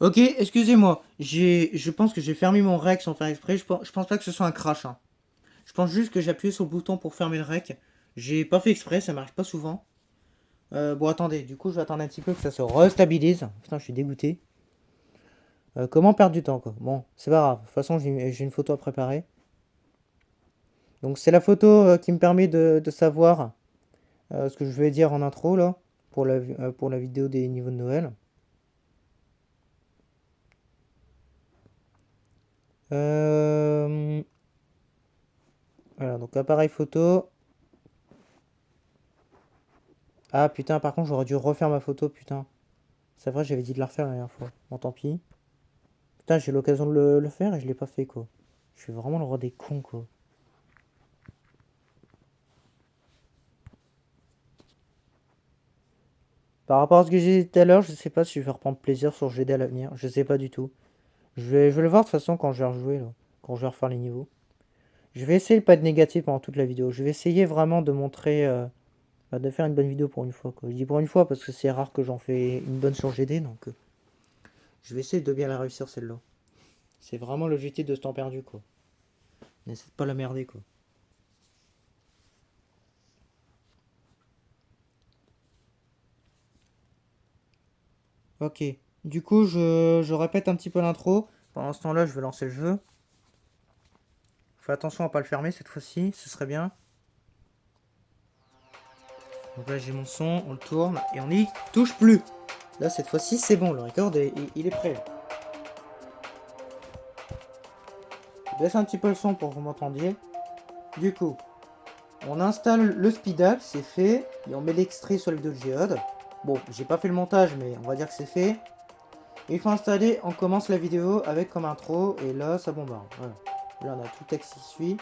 Ok, excusez-moi. Je pense que j'ai fermé mon rec sans faire exprès. Je pense pas que ce soit un crash, hein. Je pense juste que j'ai appuyé sur le bouton pour fermer le rec. J'ai pas fait exprès, ça m'arrive pas souvent. Bon, attendez, du coup, je vais attendre un petit peu que ça se restabilise. Putain, je suis dégoûté. Comment perdre du temps, quoi? Bon, c'est pas grave. De toute façon, j'ai une photo à préparer. Donc, c'est la photo qui me permet de savoir ce que je vais dire en intro, là, pour la vidéo des niveaux de Noël. Euh, Voilà, donc appareil photo. Ah putain, par contre, j'aurais dû refaire ma photo, putain. C'est vrai, j'avais dit de la refaire la dernière fois. Bon, tant pis. Putain, j'ai eu l'occasion de le faire et je l'ai pas fait, quoi. Je suis vraiment le roi des cons, quoi. Par rapport à ce que j'ai dit tout à l'heure, je sais pas si je vais reprendre plaisir sur GD à l'avenir. Je sais pas du tout. Je vais le voir de toute façon quand je vais rejouer, là. Quand je vais refaire les niveaux. Je vais essayer de pas être négatif pendant toute la vidéo. Je vais essayer vraiment de montrer... de faire une bonne vidéo pour une fois, quoi. Je dis pour une fois parce que c'est rare que j'en fais une bonne sur GD, donc... je vais essayer de bien la réussir, celle-là. C'est vraiment l'objectif de ce temps perdu, quoi. N'essaie de pas la merder, quoi. Ok. Du coup, je répète un petit peu l'intro. Pendant ce temps-là, je vais lancer le jeu. Fais attention à pas le fermer cette fois-ci, ce serait bien. Donc là, j'ai mon son, on le tourne et on n'y touche plus. Là, cette fois-ci, c'est bon, le record, il est prêt. Je baisse un petit peu le son pour que vous m'entendiez. Du coup, on installe le speedac, c'est fait. Et on met l'extrait sur la vidéo de Géode. Bon, j'ai pas fait le montage, mais on va dire que c'est fait. Une fois installé, on commence la vidéo avec comme intro. Et là, ça bombarde. Voilà. Là, on a tout le texte qui suit.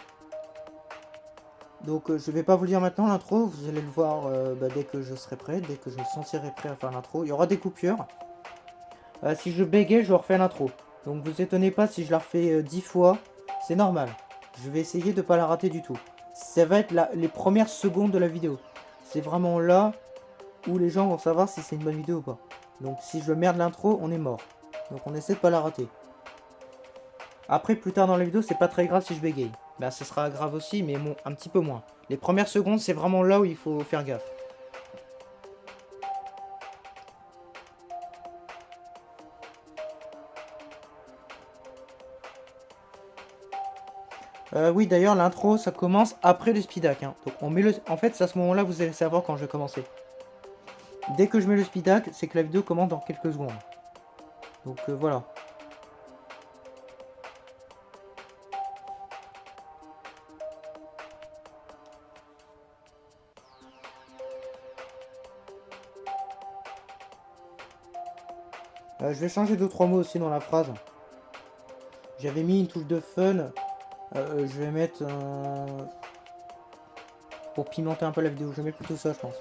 Donc je vais pas vous le dire maintenant l'intro, vous allez le voir dès que je serai prêt, dès que je me sentirai prêt à faire l'intro. Il y aura des coupures. Si je bégaye, je refais l'intro. Donc vous étonnez pas si je la refais 10 fois, c'est normal. Je vais essayer de pas la rater du tout. Ça va être les premières secondes de la vidéo. C'est vraiment là où les gens vont savoir si c'est une bonne vidéo ou pas. Donc si je merde l'intro, on est mort. Donc on essaie de pas la rater. Après, plus tard dans la vidéo, c'est pas très grave si je bégaye. Bah, ce sera grave aussi, mais bon, un petit peu moins. Les premières secondes, c'est vraiment là où il faut faire gaffe. Oui, d'ailleurs, l'intro, ça commence après le speedac, hein. Donc, on met le... En fait, c'est à ce moment-là que vous allez savoir quand je vais commencer. Dès que je mets le speedac, c'est que la vidéo commence dans quelques secondes. Donc, voilà. Je vais changer 2 trois mots aussi dans la phrase. J'avais mis une touche de fun. Je vais mettre... pour pimenter un peu la vidéo. Je vais mettre plutôt ça, je pense.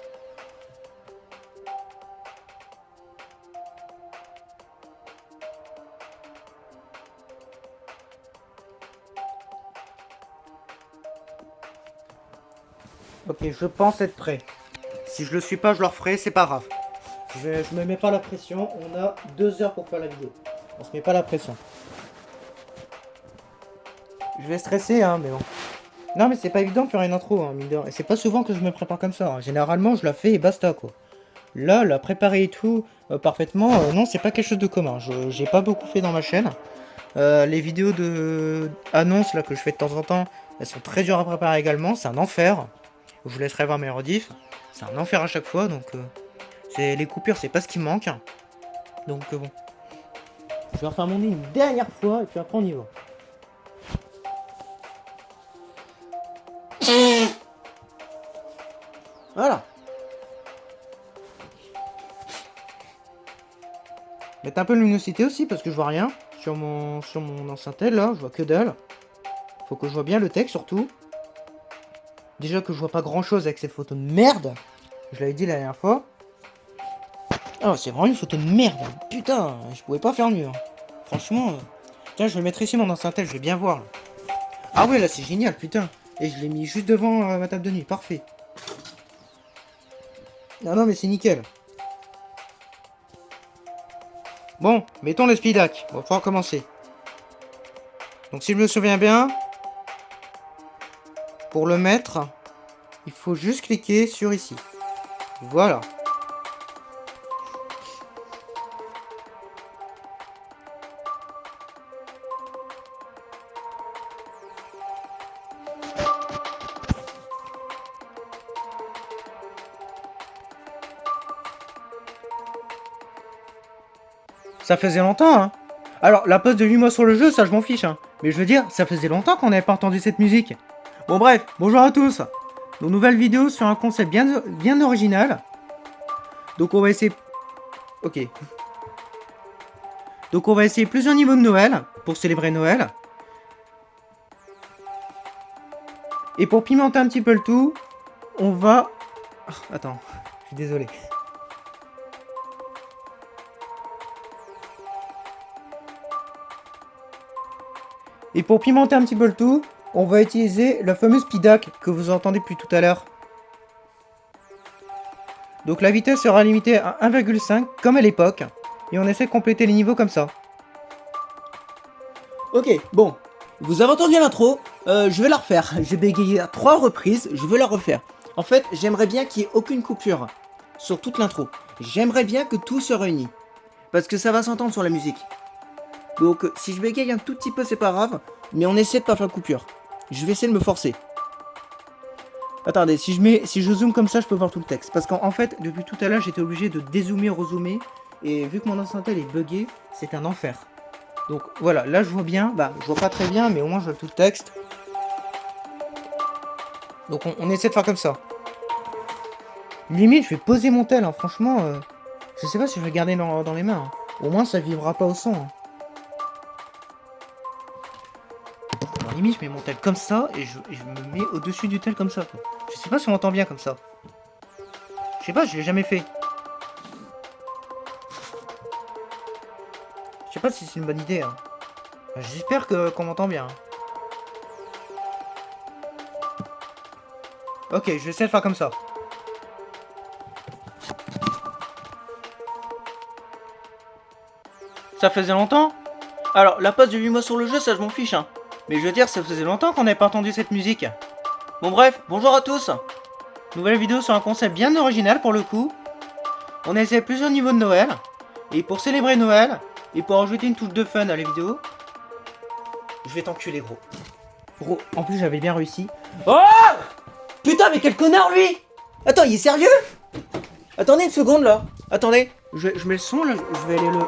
Ok, je pense être prêt. Si je le suis pas, je le referai, c'est pas grave. Je me mets pas la pression, on a 2 heures pour faire la vidéo. On se met pas la pression. Je vais stresser, hein, mais bon. Non, mais c'est pas évident de faire une intro, hein, mine de rien. Et c'est pas souvent que je me prépare comme ça, hein. Généralement, je la fais et basta, quoi. Là, la préparer et tout, parfaitement, non, c'est pas quelque chose de commun. J'ai pas beaucoup fait dans ma chaîne. Les vidéos de annonces là que je fais de temps en temps, elles sont très dures à préparer également. C'est un enfer. Je vous laisserai voir mes rediffs. C'est un enfer à chaque fois, donc les coupures, c'est pas ce qui me manque. Donc bon. Je vais refaire mon nez une dernière fois et puis après on y va. Voilà. Mettre un peu de luminosité aussi parce que je vois rien sur mon enceinte là, je vois que dalle. Faut que je vois bien le texte surtout. Déjà que je vois pas grand chose avec cette photo de merde. Je l'avais dit la dernière fois. Ah, c'est vraiment une photo de merde. Putain, je pouvais pas faire mieux, hein. Franchement. Tiens, je vais mettre ici mon enceinte, je vais bien voir là. Ah ouais, là c'est génial, putain. Et je l'ai mis juste devant ma table de nuit, parfait. Non, non, mais c'est nickel. Bon, mettons le speedac. On va pouvoir commencer. Donc si je me souviens bien, pour le mettre, il faut juste cliquer sur ici. Voilà. Ça faisait longtemps, hein. Alors, la pause de 8 mois sur le jeu, ça je m'en fiche, hein. Mais je veux dire, ça faisait longtemps qu'on n'avait pas entendu cette musique. Bon bref, bonjour à tous. Nos nouvelles vidéos sur un concept bien original. Donc on va essayer... Ok. Donc on va essayer plusieurs niveaux de Noël, pour célébrer Noël. Et pour pimenter un petit peu le tout, on va... Oh, attends, je suis désolé. Et pour pimenter un petit peu le tout, on va utiliser le fameux speedac que vous entendez depuis tout à l'heure. Donc la vitesse sera limitée à 1,5 comme à l'époque. Et on essaie de compléter les niveaux comme ça. Ok, bon. Vous avez entendu l'intro, je vais la refaire. J'ai bégayé à 3 reprises, je veux la refaire. En fait, j'aimerais bien qu'il n'y ait aucune coupure sur toute l'intro. J'aimerais bien que tout se réunisse. Parce que ça va s'entendre sur la musique. Donc, si je bégaye un tout petit peu, c'est pas grave. Mais on essaie de pas faire coupure. Je vais essayer de me forcer. Attendez, si je zoome comme ça, je peux voir tout le texte. Parce qu'en fait, depuis tout à l'heure, j'étais obligé de dézoomer, rezoomer. Et vu que mon instantel est buggé, c'est un enfer. Donc voilà, là je vois bien. Bah, je vois pas très bien, mais au moins je vois tout le texte. Donc on essaie de faire comme ça. Limite, je vais poser mon tel, hein. Franchement, je sais pas si je vais le garder dans les mains. Hein. Au moins, ça vibrera pas au son. Hein. Alors, limite, je mets mon tel comme ça et je me mets au-dessus du tel comme ça. Quoi. Je sais pas si on entend bien comme ça. Je sais pas, je l'ai jamais fait. Je sais pas si c'est une bonne idée. Hein. J'espère qu'on m'entend bien. Hein. Ok, je vais essayer de faire comme ça. Ça faisait longtemps? Alors, la pause de 8 mois sur le jeu, ça je m'en fiche, hein. Mais je veux dire, ça faisait longtemps qu'on n'avait pas entendu cette musique. Bon bref, bonjour à tous. Nouvelle vidéo sur un concept bien original pour le coup. On essaie plusieurs niveaux de Noël. Et pour célébrer Noël, et pour ajouter une touche de fun à la vidéo, je vais t'enculer gros. Gros, en plus j'avais bien réussi. Oh putain, mais quel connard lui! Attends, il est sérieux? Attendez une seconde là. Attendez, je mets le son là, je vais aller le...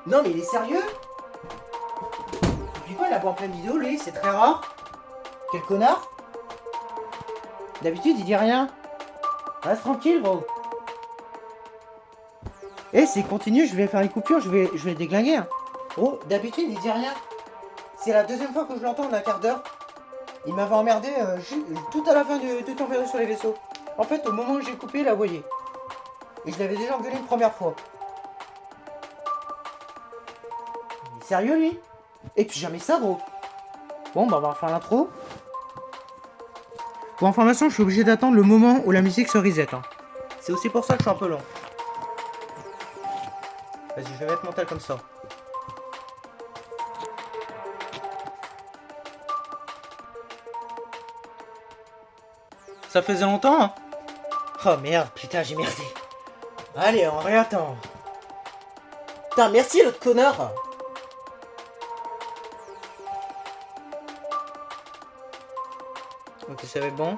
Non mais il est sérieux? Depuis quoi il a en pleine vidéo lui? C'est très rare. Quel connard? D'habitude il dit rien. Reste tranquille gros. Eh s'il continue je vais faire une coupure, je vais le déglinguer. Hein. Oh d'habitude il dit rien. C'est la deuxième fois que je l'entends en un quart d'heure. Il m'avait emmerdé tout à la fin du temps perdu sur les vaisseaux. En fait au moment où j'ai coupé là vous voyez. Et je l'avais déjà engueulé une première fois. Il est sérieux lui? Et puis jamais ça gros. Bon bah on va faire l'intro. Pour information je suis obligé d'attendre le moment où la musique se reset. Hein. C'est aussi pour ça que je suis un peu long. Vas-y je vais mettre mon tel comme ça. Ça faisait longtemps hein? Oh merde, putain j'ai merdé. Allez on réattend. Putain merci l'autre connard. Ok, ça va être bon.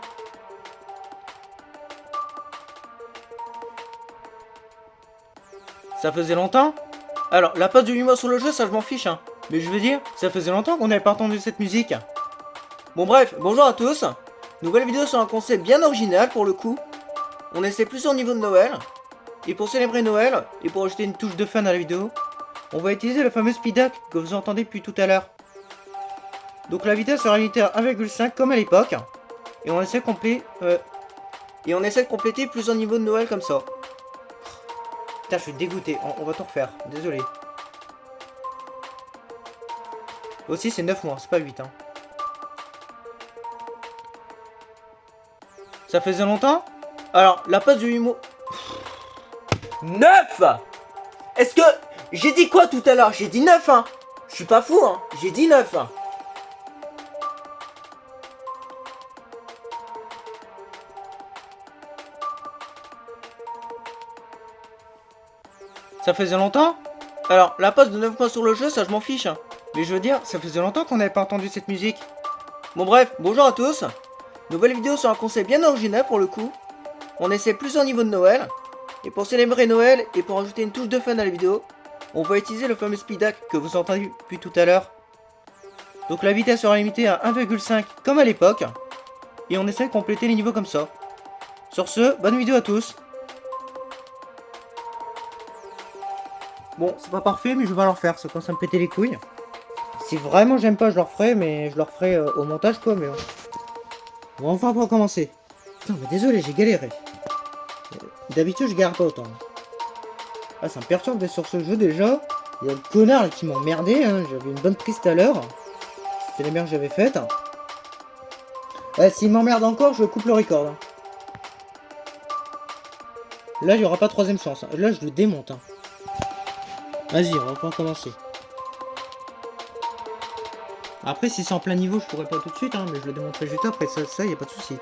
Ça faisait longtemps? Alors, la pause de 8 mois sur le jeu, ça je m'en fiche, hein. Mais je veux dire, ça faisait longtemps qu'on n'avait pas entendu cette musique. Bon bref, bonjour à tous. Nouvelle vidéo sur un concept bien original pour le coup. On essaie plusieurs niveaux de Noël. Et pour célébrer Noël, et pour ajouter une touche de fun à la vidéo, on va utiliser le fameux speedac que vous entendez depuis tout à l'heure. Donc la vitesse sera limitée à 1,5 comme à l'époque. Et on essaie de compléter plusieurs niveaux de Noël comme ça. putain, je suis dégoûté. On va tout refaire. Désolé. Aussi, c'est 9 mois, c'est pas 8. Hein. Ça faisait longtemps? Alors, la passe de 8 mois... 9. Est-ce que... J'ai dit quoi tout à l'heure? J'ai dit 9, hein. Je suis pas fou, hein. J'ai dit 9, hein. Ça faisait longtemps? Alors, la passe de 9 mois sur le jeu, ça je m'en fiche. Hein. Mais je veux dire, ça faisait longtemps qu'on n'avait pas entendu cette musique. Bon bref, bonjour à tous. Nouvelle vidéo sur un concept bien original pour le coup. On essaie plusieurs niveaux de Noël. Et pour célébrer Noël et pour ajouter une touche de fun à la vidéo, on va utiliser le fameux speed hack que vous entendez depuis tout à l'heure. Donc la vitesse sera limitée à 1,5 comme à l'époque. Et on essaie de compléter les niveaux comme ça. Sur ce, bonne vidéo à tous. Bon, c'est pas parfait, mais je vais pas le refaire, ça commence à me péter les couilles. Si vraiment j'aime pas, je le referai, mais je le referai au montage quoi, mais... Bon, enfin, on va recommencer. Putain, mais désolé, j'ai galéré. D'habitude, je galère pas autant. Ah, ça me perturbe d'être sur ce jeu déjà. Il y a le connard là, qui m'emmerdait, hein. J'avais une bonne prise tout à l'heure. C'était la meilleure que j'avais faite. S'il m'emmerde encore, je coupe le record. Hein. Là, il n'y aura pas troisième chance. Hein. Là, je le démonte. Hein. Vas-y, on va pas commencer. Après, si c'est en plein niveau, je pourrais pas tout de suite, hein, mais je le démontrerai juste après. Ça, y a pas de souci.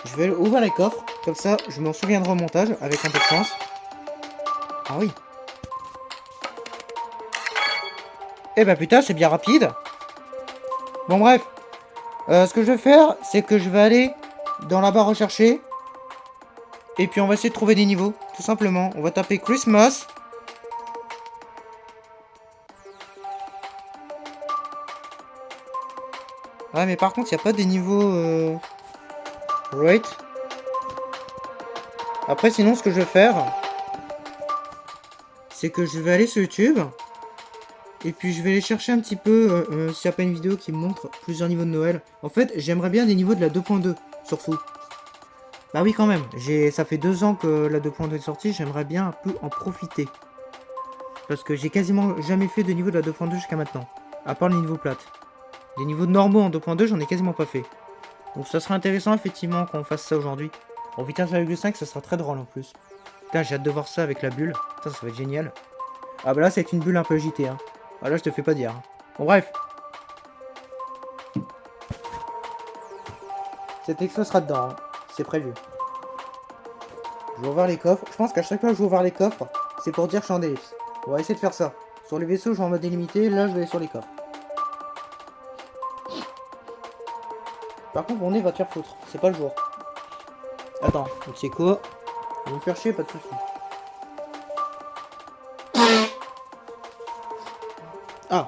Je vais ouvrir les coffres, comme ça, je m'en souviendrai au montage avec un peu de chance. Ah oui. Eh ben putain, c'est bien rapide. Bon bref. Ce que je vais faire, c'est que je vais aller dans la barre rechercher. Et puis on va essayer de trouver des niveaux, tout simplement. On va taper Christmas. Ouais, mais par contre, il n'y a pas des niveaux... Right. Après, sinon, ce que je vais faire, c'est que je vais aller sur YouTube. Et puis, je vais aller chercher un petit peu s'il n'y a pas une vidéo qui me montre plusieurs niveaux de Noël. En fait, j'aimerais bien des niveaux de la 2.2, surtout. Bah oui, quand même. Ça fait 2 ans que la 2.2 est sortie. J'aimerais bien un peu en profiter. Parce que j'ai quasiment jamais fait de niveau de la 2.2 jusqu'à maintenant. À part les niveaux plates. Des niveaux normaux en 2.2, j'en ai quasiment pas fait. Donc ça serait intéressant, effectivement, qu'on fasse ça aujourd'hui. En vitesse 1,5, ça sera très drôle en plus. Putain, j'ai hâte de voir ça avec la bulle. Putain, ça va être génial. Ah bah là, c'est une bulle un peu agitée. Hein. Ah là, je te fais pas dire. Hein. Bon, bref. Cet extrait sera dedans. Hein. C'est prévu. Je vais ouvrir les coffres. Je pense qu'à chaque fois que je vais ouvrir les coffres, c'est pour dire que je suis en ellipse. On va essayer de faire ça. Sur les vaisseaux, je vais en mode illimité. Là, je vais aller sur les coffres. Par contre, mon nez va te faire foutre. C'est pas le jour. Attends, donc c'est quoi? On va me faire chier, pas de soucis. Ah.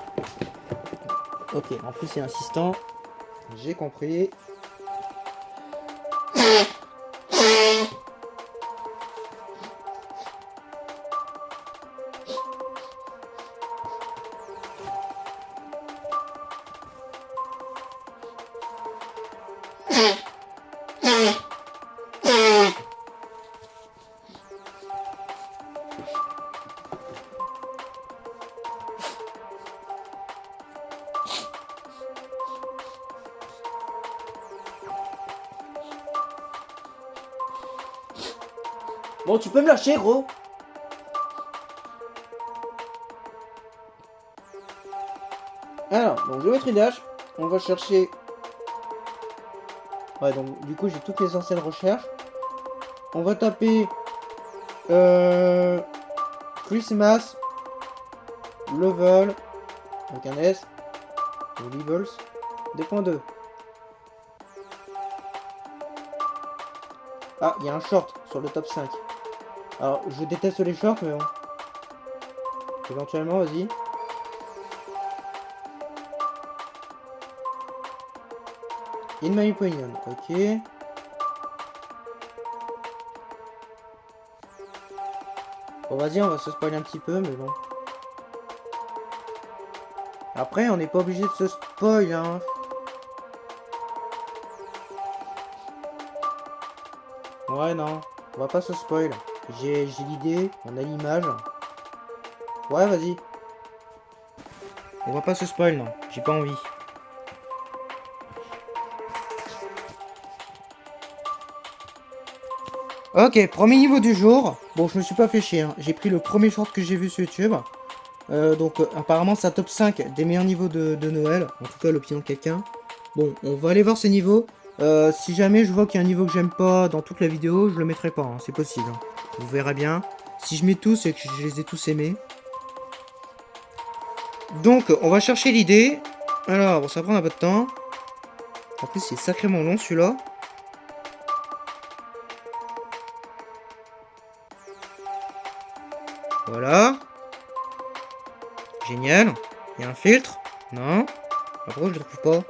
Ok, en plus c'est insistant. J'ai compris. Bon, tu peux me lâcher, gros. Alors, donc je vais mettre une hache. On va chercher... Ouais, donc du coup, j'ai toutes les anciennes recherches. On va taper... Christmas. Level. Avec un S. Ou levels. 2.2. Ah, il y a un short sur le top 5. Alors, je déteste les shorts, mais bon. Éventuellement, vas-y. In my opinion, ok. Bon, vas-y, on va se spoiler un petit peu, mais bon. Après, on n'est pas obligé de se spoil, hein. Ouais, non. On va pas se spoil. J'ai l'idée, on a l'image. Ouais, vas-y. On va pas se spoil, non. J'ai pas envie. Ok, premier niveau du jour. Bon, je me suis pas fait chier, hein. J'ai pris le premier short que j'ai vu sur YouTube. Donc, apparemment, c'est un top 5 des meilleurs niveaux de Noël. En tout cas, l'opinion de quelqu'un. Bon, on va aller voir ces niveaux. Si jamais je vois qu'il y a un niveau que j'aime pas dans toute la vidéo, je le mettrai pas, hein. C'est possible, hein. Vous verrez bien. Si je mets tous, c'est que je les ai tous aimés. Donc, on va chercher l'idée. Alors, bon, ça va prendre un peu de temps. En plus, c'est sacrément long, celui-là. Voilà. Génial. Il y a un filtre. Non. Ah, pourquoi je le trouve pas?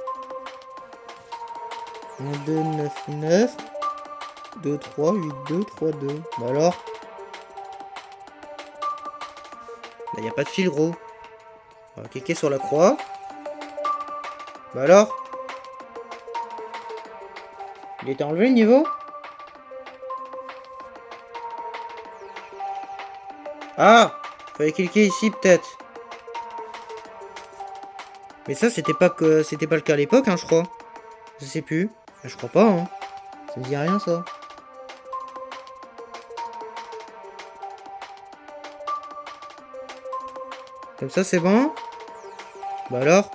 1, 2, 9, 9. 2, 3, 8, 2, 3, 2. Bah alors? Bah, y a pas de fil, gros. On va cliquer sur la croix. Bah alors? Il était enlevé le niveau? Ah! Fallait cliquer ici, peut-être. Mais ça, c'était pas le cas à l'époque, hein, je crois. Je sais plus. Je crois pas, hein. Ça me dit rien, ça. Comme ça, c'est bon? Bah alors?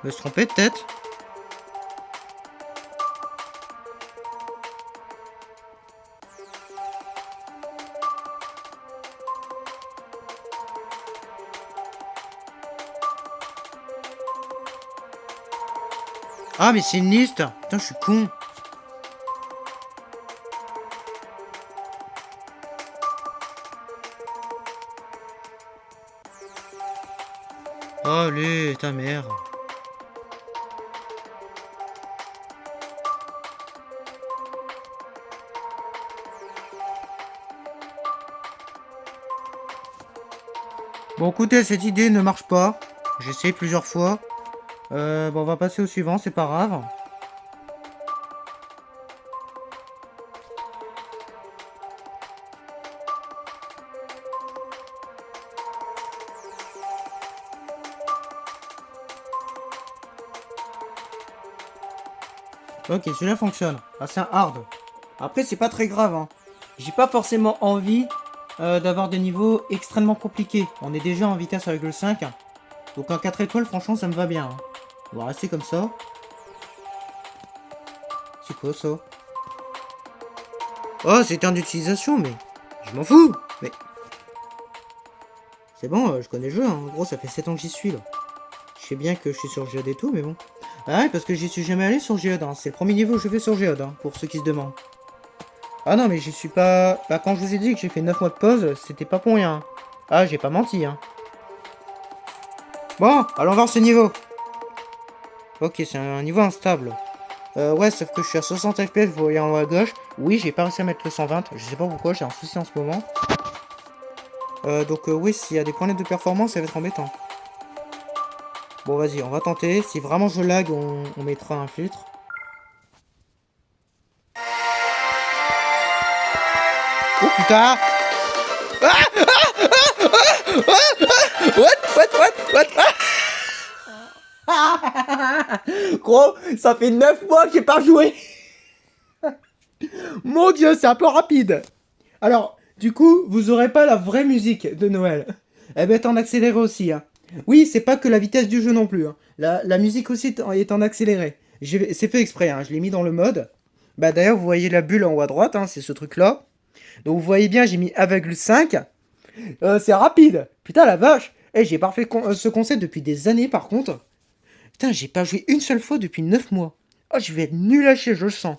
Je me suis trompé, peut-être? Ah, mais c'est une liste! Putain, je suis con! Oh, allez, ta mère! Bon, écoutez, cette idée ne marche pas. J'ai essayé plusieurs fois. Bon, on va passer au suivant, c'est pas grave. Ok, celui-là fonctionne. Ah, c'est un hard. Après, c'est pas très grave, hein. J'ai pas forcément envie d'avoir des niveaux extrêmement compliqués. On est déjà en vitesse avec le 5. Donc un 4 étoiles, franchement, ça me va bien, hein. On va rester comme ça. C'est quoi ça? Oh, c'est terme d'utilisation, mais je m'en fous. Mais c'est bon, je connais le jeu, hein. En gros, ça fait 7 ans que j'y suis, là. Je sais bien que je suis sur Geode et tout, mais bon. Ah ouais, parce que j'y suis jamais allé sur Geode, hein. C'est le premier niveau que je fais sur Geode, hein, pour ceux qui se demandent. Ah non, mais j'y suis pas... Bah, quand je vous ai dit que j'ai fait 9 mois de pause, c'était pas pour rien. Ah, j'ai pas menti, hein. Bon, allons voir ce niveau. Ok, c'est un niveau instable. Ouais, sauf que je suis à 60 FPS, vous voyez en haut à gauche. Oui, j'ai pas réussi à mettre le 120. Je sais pas pourquoi, j'ai un souci en ce moment. Donc oui, s'il y a des problèmes de performance, ça va être embêtant. Bon, vas-y, on va tenter. Si vraiment je lag, on mettra un filtre. Oh putain! What? Gros, ça fait 9 mois que j'ai pas joué. Mon dieu, c'est un peu rapide. Alors, du coup, vous aurez pas la vraie musique de Noël. Elle va être en accéléré aussi, hein. Oui, c'est pas que la vitesse du jeu non plus, hein. La musique aussi est en accéléré. C'est fait exprès, hein. Je l'ai mis dans le mode. Bah d'ailleurs, vous voyez la bulle en haut à droite, hein, c'est ce truc-là. Donc vous voyez bien, j'ai mis 1,5. C'est rapide. Putain, la vache. Eh, j'ai pas fait ce concept depuis des années, par contre. Putain, j'ai pas joué une seule fois depuis 9 mois. Oh, je vais être nul à chier, je le sens.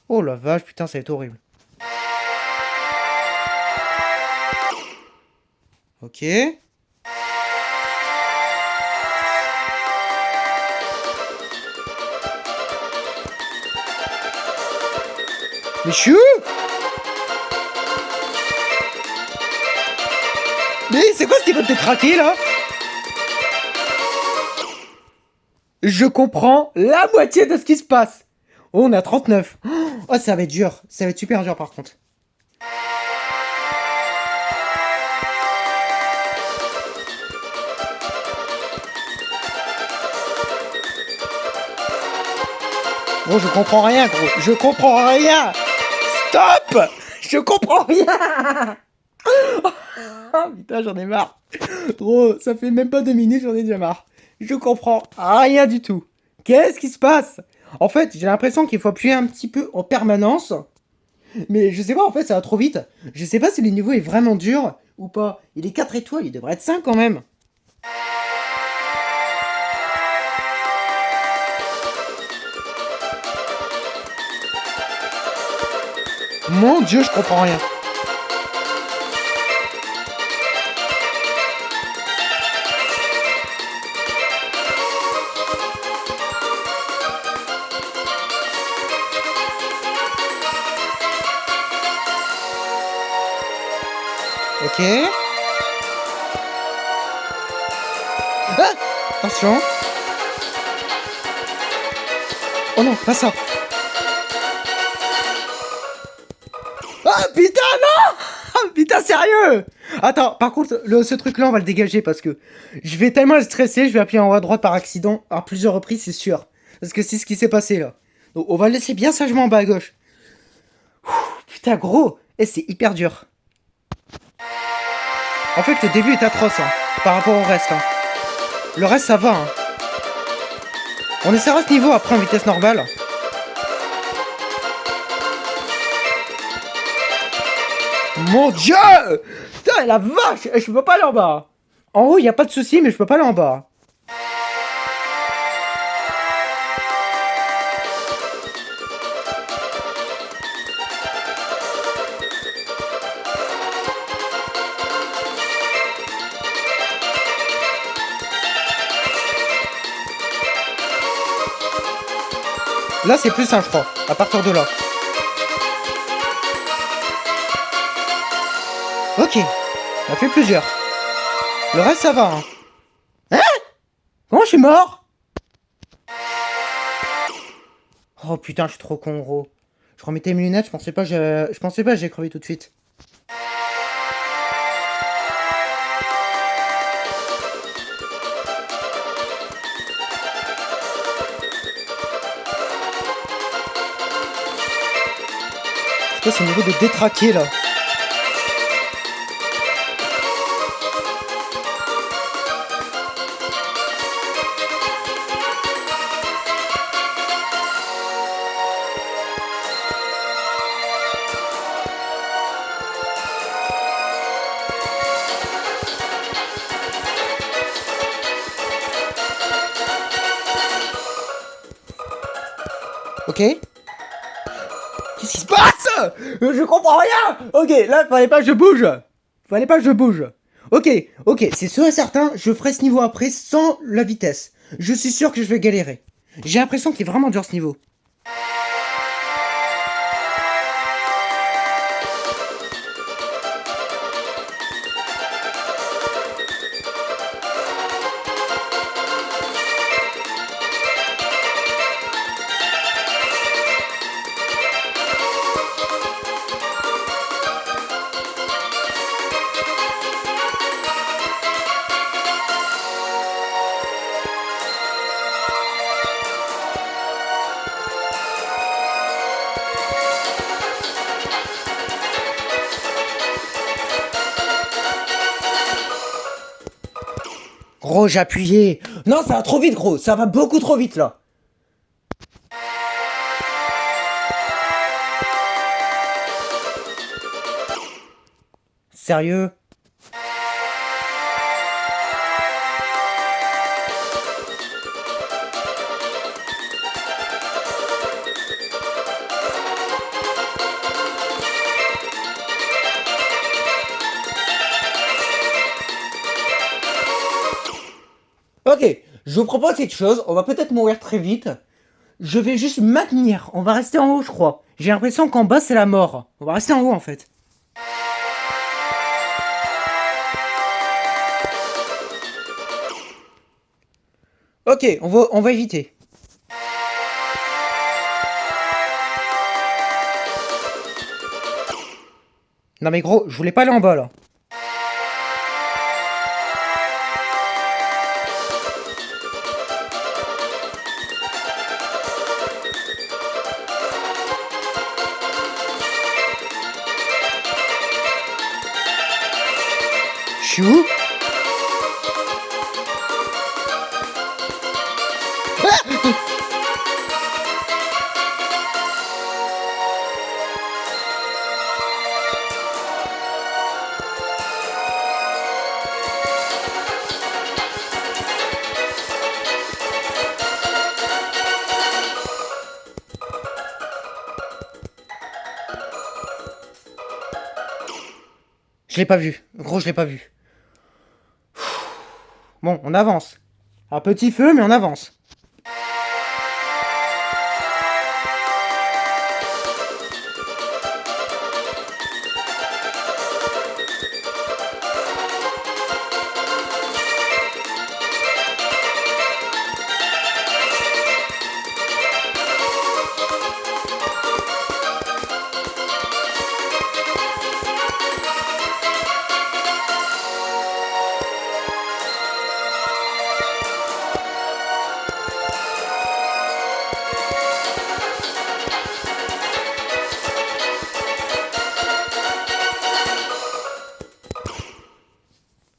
Oh la vache, putain, ça va être horrible. Ok. Mais je suis où? Mais c'est quoi ce niveau de craquer là? Je comprends la moitié de ce qui se passe. Oh, on a 39. Oh, ça va être dur. Ça va être super dur par contre. Gros, je comprends rien, gros. Je comprends rien. Stop. Je comprends rien. Oh, putain, j'en ai marre. Gros, ça fait même pas 2 minutes, j'en ai déjà marre. Je comprends rien du tout. Qu'est-ce qui se passe? En fait, j'ai l'impression qu'il faut appuyer un petit peu en permanence. Mais je sais pas, en fait, ça va trop vite. Je sais pas si le niveau est vraiment dur ou pas. Il est 4 étoiles, il devrait être 5 quand même. Mon Dieu, je comprends rien. Ok. Ah, attention. Oh non, pas ça. Ah putain, non. Ah putain, sérieux. Attends, par contre, ce truc-là, on va le dégager parce que je vais tellement le stresser, je vais appuyer en haut à droite par accident à plusieurs reprises, c'est sûr. Parce que c'est ce qui s'est passé là. Donc on va le laisser bien sagement en bas à gauche. Ouh, putain, gros. Et c'est hyper dur. En fait, le début est atroce hein, par rapport au reste. Hein. Le reste, ça va. Hein. On essaiera ce niveau après en vitesse normale. Mon Dieu! Putain, la vache! Je peux pas aller en bas. En haut, il n'y a pas de souci, mais je peux pas aller en bas. Là, c'est plus simple, je crois, à partir de là. Ok, on a fait plusieurs. Le reste, ça va. Hein, hein? Comment je suis mort? Oh putain, je suis trop con, gros. Je remettais mes lunettes, je pensais pas que j'ai crevé tout de suite. C'est quoi ce niveau de détraqué, là? Ok. Qu'est-ce qui se passe? Je comprends rien. Ok, là, fallait pas que je bouge. Fallait pas que je bouge. Ok, ok, c'est sûr et certain, je ferai ce niveau après sans la vitesse. Je suis sûr que je vais galérer. J'ai l'impression qu'il est vraiment dur ce niveau. Gros, j'ai appuyé. Non, ça va trop vite, gros. Ça va beaucoup trop vite, là. Sérieux? Ok, je vous propose quelque chose. On va peut-être mourir très vite. Je vais juste maintenir. On va rester en haut, je crois. J'ai l'impression qu'en bas, c'est la mort. On va rester en haut, en fait. Ok, Ok, on va éviter. Non mais gros, je voulais pas aller en bas là. Je suis où? Je l'ai pas vu. Gros, je l'ai pas vu. Bon, on avance. Un petit feu, mais on avance.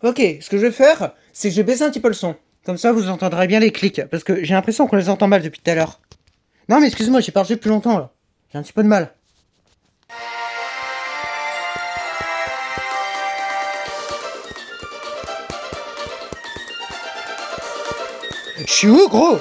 Ok, ce que je vais faire, c'est que je vais baisser un petit peu le son. Comme ça, vous entendrez bien les clics. Parce que j'ai l'impression qu'on les entend mal depuis tout à l'heure. Non, mais excuse-moi, j'ai parlé plus longtemps, là. J'ai un petit peu de mal. Je suis où, gros?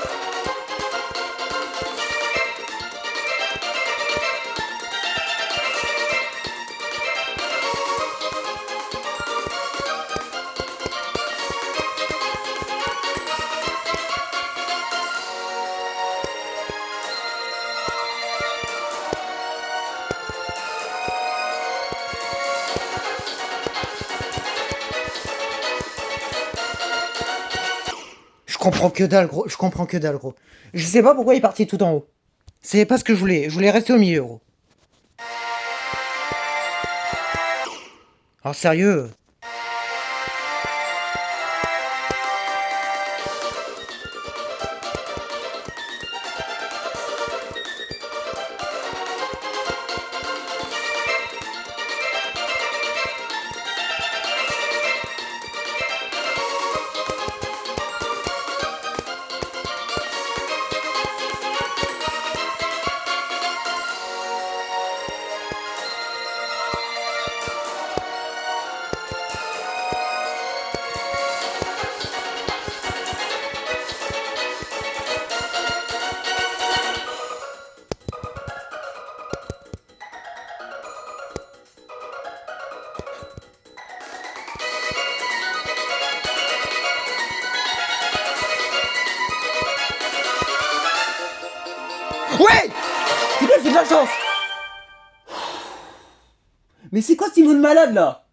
Je comprends que dalle, gros. Je comprends que dalle, gros. Je sais pas pourquoi il est parti tout en haut. C'est pas ce que je voulais. Je voulais rester au milieu, gros. Alors, sérieux. Ouais! Putain, j'ai de la chance! Mais c'est quoi ce niveau de malade là?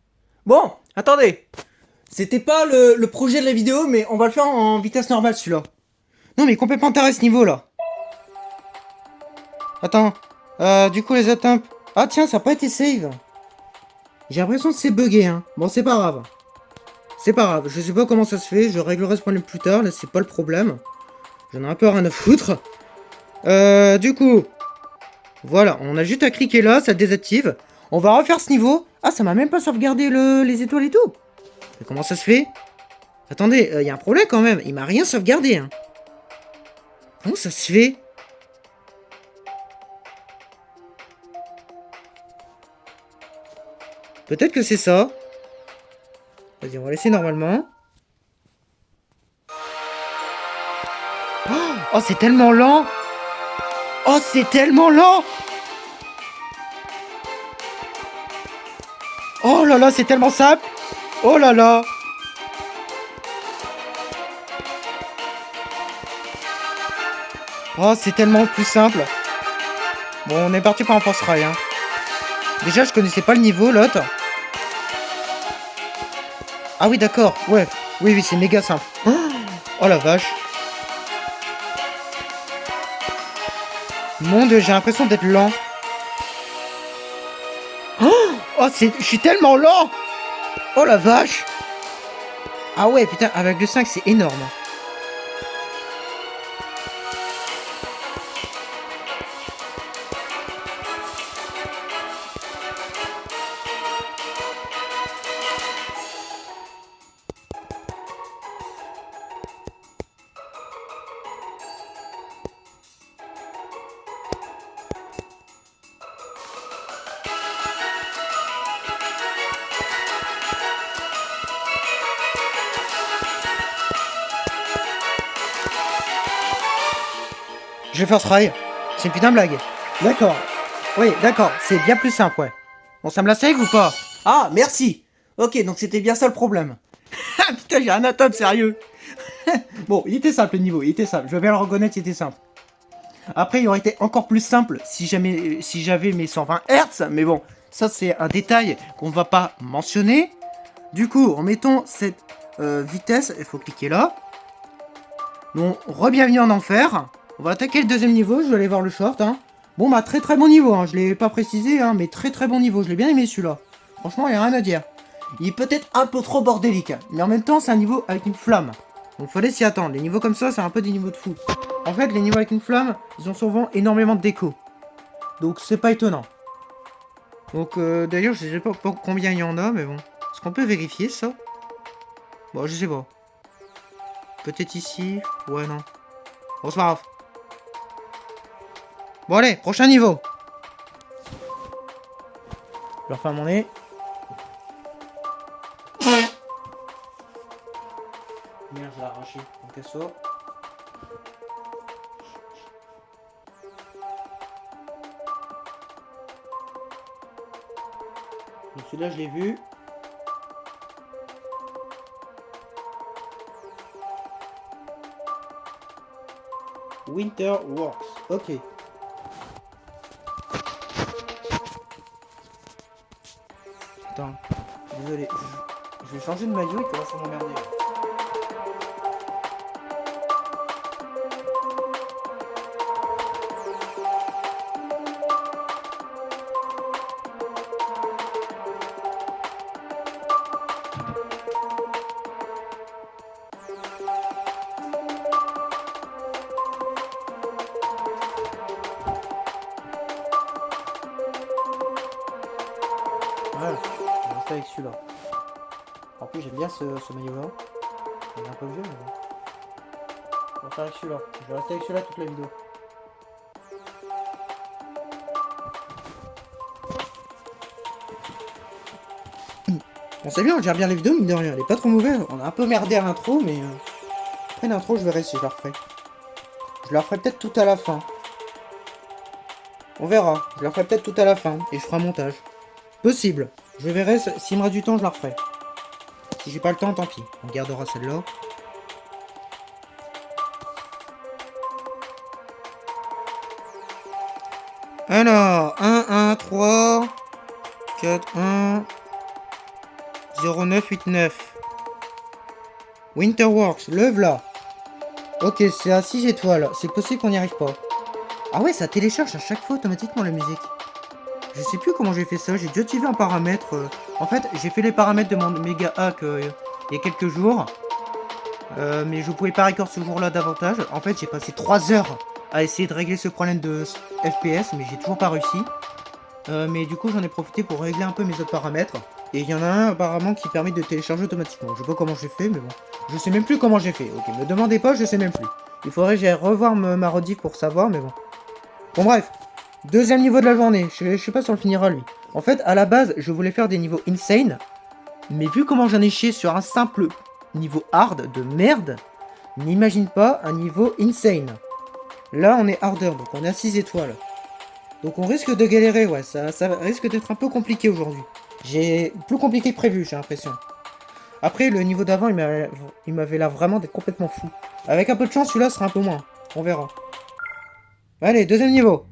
Bon, attendez. C'était pas le projet de la vidéo, mais on va le faire en vitesse normale celui-là. Non, mais complètement taré ce niveau là. Attends. Du coup, les atteintes. Ah, tiens, ça a pas été save. J'ai l'impression que c'est bugué, hein. Bon, c'est pas grave. C'est pas grave. Je sais pas comment ça se fait. Je réglerai ce problème plus tard. Là, c'est pas le problème. J'en ai un peu rien à foutre. Du coup. Voilà, on a juste à cliquer là, ça désactive. On va refaire ce niveau. Ah, ça m'a même pas sauvegardé les étoiles et tout. Mais comment ça se fait? Attendez, y a un problème quand même. Il m'a rien sauvegardé, hein. Comment ça se fait? Peut-être que c'est ça. Vas-y, on va laisser normalement. Oh, c'est tellement lent. Oh, c'est tellement lent. Oh là là, c'est tellement simple. Oh là là. Oh, c'est tellement plus simple. Bon, on est parti pour un force rail, hein. Déjà, je connaissais pas le niveau, l'autre. Ah oui, d'accord, ouais. Oui, c'est méga simple. Oh la vache. Mon dieu, j'ai l'impression d'être lent. Oh, je suis tellement lent. Oh la vache. Ah ouais, putain, avec le 5, c'est énorme. Je vais first try. C'est une putain de blague. D'accord. Oui, d'accord. C'est bien plus simple, ouais. Bon, ça me la save ou pas? Ah, merci. Ok, donc c'était bien ça le problème. Ah putain, j'ai un atome sérieux. Bon, il était simple le niveau, il était simple. Je vais bien le reconnaître, il était simple. Après, il aurait été encore plus simple si j'avais mes 120 Hz. Mais bon, ça c'est un détail qu'on ne va pas mentionner. Du coup, en mettant cette vitesse, il faut cliquer là. Donc, re-bienvenue en enfer. On va attaquer le deuxième niveau, je vais aller voir le short. Hein. Bon, bah très très bon niveau, hein. Je l'ai pas précisé, hein, mais très très bon niveau. Je l'ai bien aimé celui-là. Franchement, il n'y a rien à dire. Il est peut-être un peu trop bordélique, mais en même temps, c'est un niveau avec une flamme. Donc, fallait s'y attendre. Les niveaux comme ça, c'est un peu des niveaux de fou. En fait, les niveaux avec une flamme, ils ont souvent énormément de déco. Donc, c'est pas étonnant. Donc, d'ailleurs, je sais pas combien il y en a, mais bon. Est-ce qu'on peut vérifier ça? Bon, je sais pas. Peut-être ici. Ouais, non. Bon, c'est pas grave. Bon, allez, prochain niveau. Je leur fais mon nez. Merde, je l'ai arraché. Donc, qu'est-ce que donc, celui-là, je l'ai vu. Winter Works. Ok. Attends. Désolé. Je vais changer de maillot, il commence à m'emmerder. Voilà, je vais rester avec celui-là. En plus, j'aime bien ce maillot-là. Il est un peu vieux, mais bon. On va faire avec celui-là. Je vais rester avec celui-là toute la vidéo. Bon, c'est bien, on gère bien les vidéos, mine de rien. Elle est pas trop mauvaise. On a un peu merdé à l'intro, mais après l'intro, je verrai si je la referai. Je la referai peut-être tout à la fin. On verra. Je la referai peut-être tout à la fin et je ferai un montage. Possible. Je verrai. S'il me reste du temps, je la referai. Si j'ai pas le temps, tant pis. On gardera celle-là. Alors, 1, 1, 3, 4, 1, 0, 9, 8, 9. Winterworks, le là. Ok, c'est à 6 étoiles. C'est possible qu'on n'y arrive pas. Ah ouais, ça télécharge à chaque fois automatiquement la musique. Je sais plus comment j'ai fait ça. J'ai déjà activé un paramètre. En fait, j'ai fait les paramètres de mon méga hack il y a quelques jours. Mais je pouvais pas record ce jour-là davantage. En fait, j'ai passé 3 heures à essayer de régler ce problème de FPS, mais j'ai toujours pas réussi. Mais du coup, j'en ai profité pour régler un peu mes autres paramètres. Et il y en a un apparemment qui permet de télécharger automatiquement. Je sais pas comment j'ai fait, mais bon. Je sais même plus comment j'ai fait. Ok, me demandez pas, je sais même plus. Il faudrait que j'aille revoir ma rediff pour savoir, mais bon. Bon, bref. Deuxième niveau de la journée. Je sais pas si on le finira, lui. En fait, à la base, je voulais faire des niveaux insane. Mais vu comment j'en ai chié sur un simple niveau hard de merde, n'imagine pas un niveau insane. Là, on est harder, donc on est à 6 étoiles. Donc on risque de galérer, ouais. Ça risque d'être un peu compliqué aujourd'hui. J'ai plus compliqué que prévu, j'ai l'impression. Après, le niveau d'avant, il m'avait l'air vraiment d'être complètement fou. Avec un peu de chance, celui-là sera un peu moins. On verra. Allez, deuxième niveau.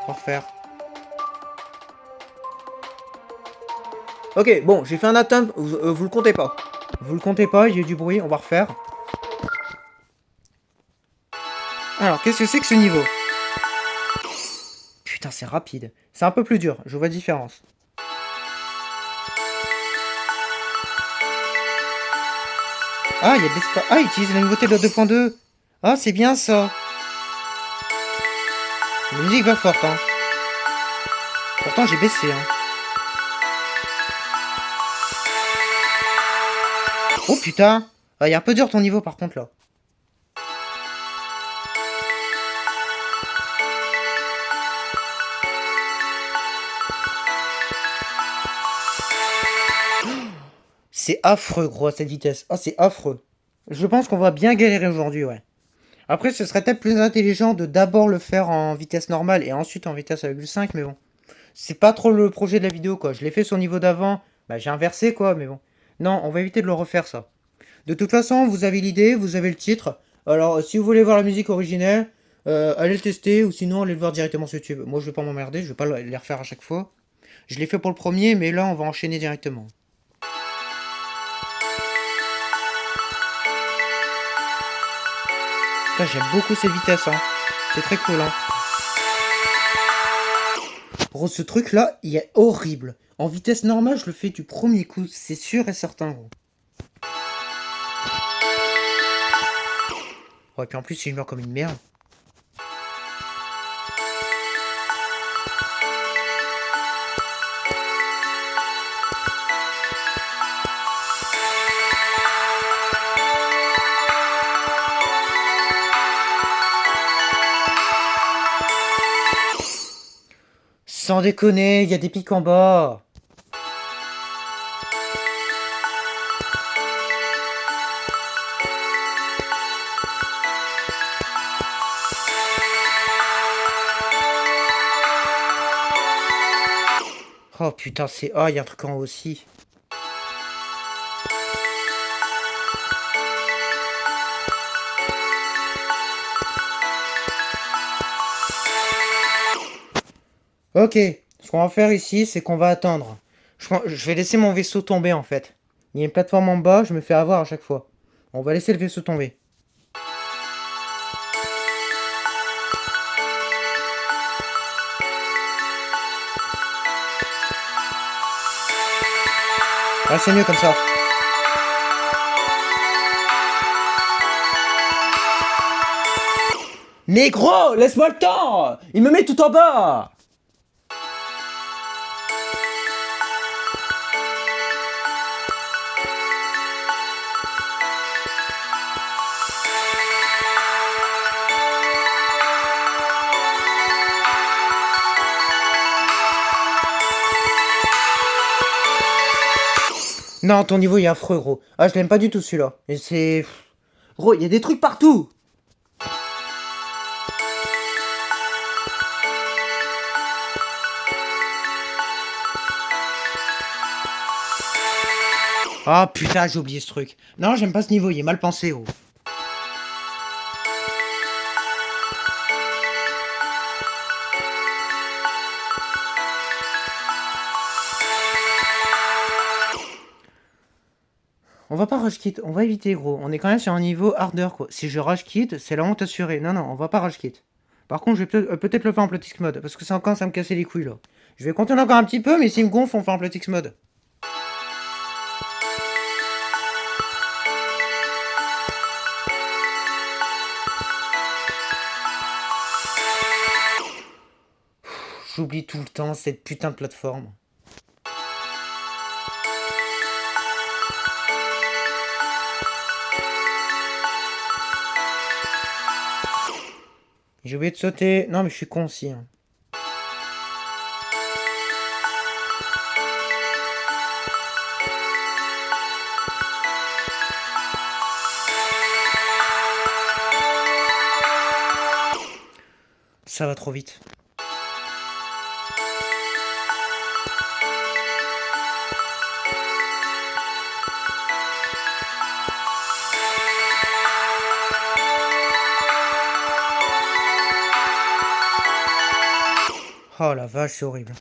On va refaire. Ok, bon, j'ai fait un atteinte, vous le comptez pas. Vous le comptez pas, il y a eu du bruit, on va refaire. Alors, qu'est-ce que c'est que ce niveau? Putain, c'est rapide. C'est un peu plus dur, je vois la différence. Ah, il y a de l'espace. Ah, il utilise la nouveauté de la 2.2. Ah, c'est bien ça. La musique va forte, hein. Pourtant, j'ai baissé, hein. Oh putain. Ah, il est un peu dur ton niveau par contre là. C'est affreux, gros, à cette vitesse. Ah, c'est affreux. Je pense qu'on va bien galérer aujourd'hui, ouais. Après, ce serait peut-être plus intelligent de d'abord le faire en vitesse normale et ensuite en vitesse 1,5, mais bon. C'est pas trop le projet de la vidéo, quoi. Je l'ai fait sur le niveau d'avant. Bah, j'ai inversé, quoi, mais bon. Non, on va éviter de le refaire, ça. De toute façon, vous avez l'idée, vous avez le titre. Alors, si vous voulez voir la musique originelle, allez le tester, ou sinon, allez le voir directement sur YouTube. Moi, je vais pas m'emmerder, je vais pas les refaire à chaque fois. Je l'ai fait pour le premier, mais là, on va enchaîner directement. Putain, j'aime beaucoup cette vitesse, hein. C'est très cool, hein. Gros, ce truc-là, il est horrible. En vitesse normale, je le fais du premier coup, c'est sûr et certain, gros. Ouais, puis en plus, si je meurs comme une merde. Sans déconner, il y a des pics en bas. Oh putain, c'est... Ah, il y a un truc en haut aussi. Ok, ce qu'on va faire ici, c'est qu'on va attendre. Je vais laisser mon vaisseau tomber en fait. Il y a une plateforme en bas, je me fais avoir à chaque fois. On va laisser le vaisseau tomber. Ah, c'est mieux comme ça. Mais gros, laisse-moi le temps. Il me met tout en bas. Non, ton niveau il est affreux, gros. Ah, je l'aime pas du tout celui-là. Et c'est... Gros, il y a des trucs partout. Ah putain, j'ai oublié ce truc. Non, j'aime pas ce niveau, il est mal pensé, gros. On va pas rush quit, on va éviter, gros. On est quand même sur un niveau harder, quoi. Si je rush quit, c'est la honte assurée. Non, non, on va pas rush quit. Par contre, je vais peut-être le faire en Plotix mode, parce que c'est encore ça me casser les couilles, là. Je vais continuer encore un petit peu, mais s'il me gonfle, on fait en Plotix mode. J'oublie tout le temps cette putain de plateforme. J'ai oublié de sauter. Non, mais je suis con aussi, hein. Ça va trop vite. Oh la vache, c'est horrible.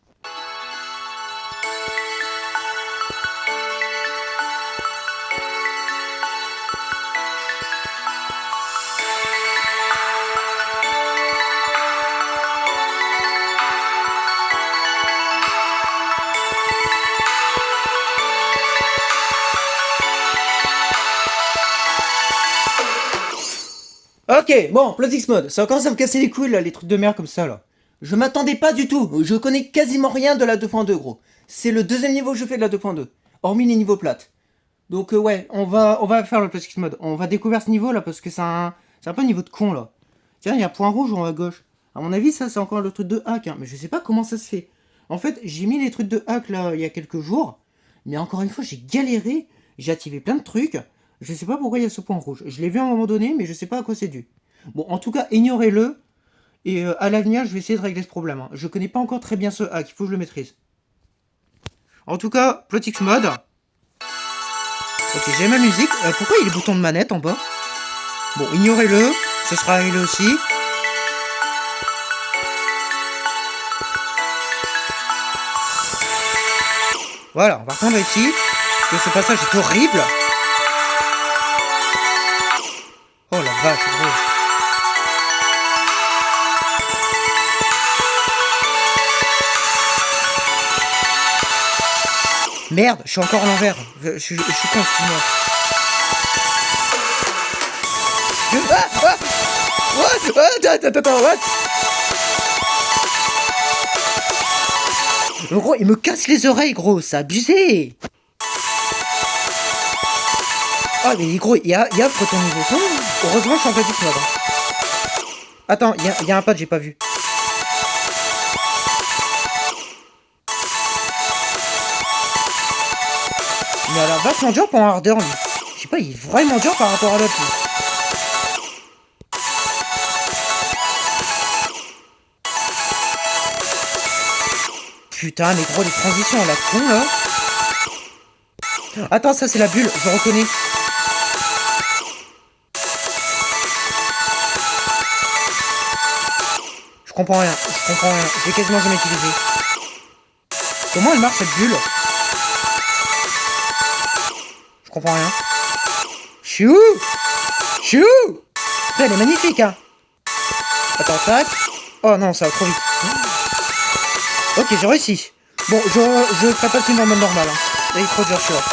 Ok, bon, Plotix Mode, ça commence à me casser les couilles là, les trucs de merde comme ça là. Je m'attendais pas du tout, je connais quasiment rien de la 2.2 gros. C'est le deuxième niveau que je fais de la 2.2, hormis les niveaux plates. Donc ouais, on va faire le Plotix Mode. On va découvrir ce niveau là parce que c'est un peu un niveau de con là. Tiens, il y a un point rouge en haut à gauche. À mon avis, ça c'est encore le truc de hack, hein, mais je sais pas comment ça se fait. En fait, j'ai mis les trucs de hack là il y a quelques jours, mais encore une fois, j'ai galéré, j'ai activé plein de trucs. Je sais pas pourquoi il y a ce point rouge. Je l'ai vu à un moment donné, mais je sais pas à quoi c'est dû. Bon, en tout cas, ignorez-le. Et à l'avenir, je vais essayer de régler ce problème, hein. Je connais pas encore très bien ce hack, il faut que je le maîtrise. En tout cas, Plotix Mode. Ok, j'ai ma musique. Pourquoi il y a les boutons de manette en bas? Bon, ignorez-le. Ce sera réglé aussi. Voilà, on va reprendre ici. Parce que ce passage est horrible. Oh la vache, gros. Merde, je suis encore à l'envers. Je suis con, excuse-moi. What? Gros, il me casse les oreilles, gros, c'est abusé. Oh, mais gros, il y a ton niveau. Oh, heureusement, je suis en Plotix Mode. Attends, il y a un pad, j'ai pas vu. Il a l'air vachement dur pour un hardeur, lui. Je sais pas, il est vraiment dur par rapport à l'autre. Putain, mais gros, les transitions à la con, là. Attends, ça, c'est la bulle, je reconnais. Je comprends rien. Je l'ai quasiment jamais utilisé. Comment elle marche, cette bulle? Je comprends rien. Chou! Putain, elle est magnifique, hein. Attends, tac. Oh non, ça va trop vite. Ok, j'ai réussi. Bon, je ferai pas le film en mode normal, hein. Il est trop dur, celui-là.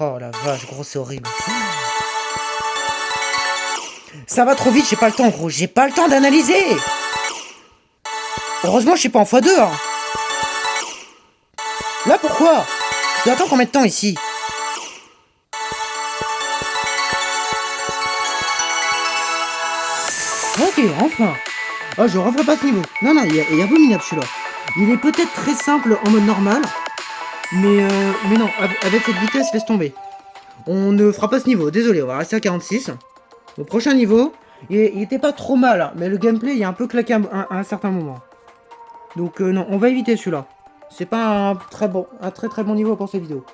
Oh la vache, gros, c'est horrible. Ça va trop vite, j'ai pas le temps, gros. J'ai pas le temps d'analyser. Heureusement, je suis pas en x2, hein. Là, pourquoi? Je dois attendre combien de temps ici? Ok, enfin. Oh, je referai pas ce niveau. Non, il est abominable celui-là. Il est peut-être très simple en mode normal. Mais non, avec cette vitesse, laisse tomber. On ne fera pas ce niveau, désolé, on va rester à 46. Au prochain niveau, il était pas trop mal, hein, mais le gameplay il est un peu claqué à un certain moment. Donc non, on va éviter celui-là. C'est pas un très bon niveau pour cette vidéo.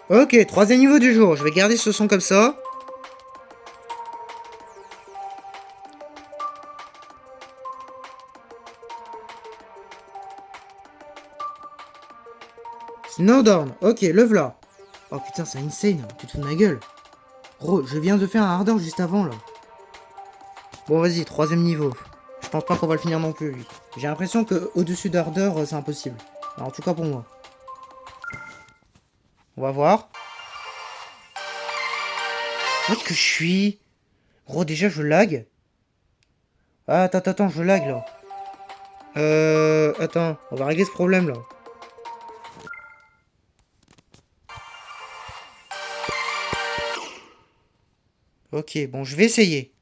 Ok, troisième niveau du jour. Je vais garder ce son comme ça. Snowdown. Ok, le v'là. Oh putain, c'est insane. Tu te fous de ma gueule. Gros, je viens de faire un hardeur juste avant, là. Bon, vas-y, troisième niveau. Je pense pas qu'on va le finir non plus, lui. J'ai l'impression que au-dessus d'hardeur, c'est impossible. Alors, en tout cas pour moi. On va voir. Où est-ce que je suis? Gros, déjà, je lag. Ah, attends, je lag, là. Attends, on va régler ce problème, là. Ok, bon, je vais essayer.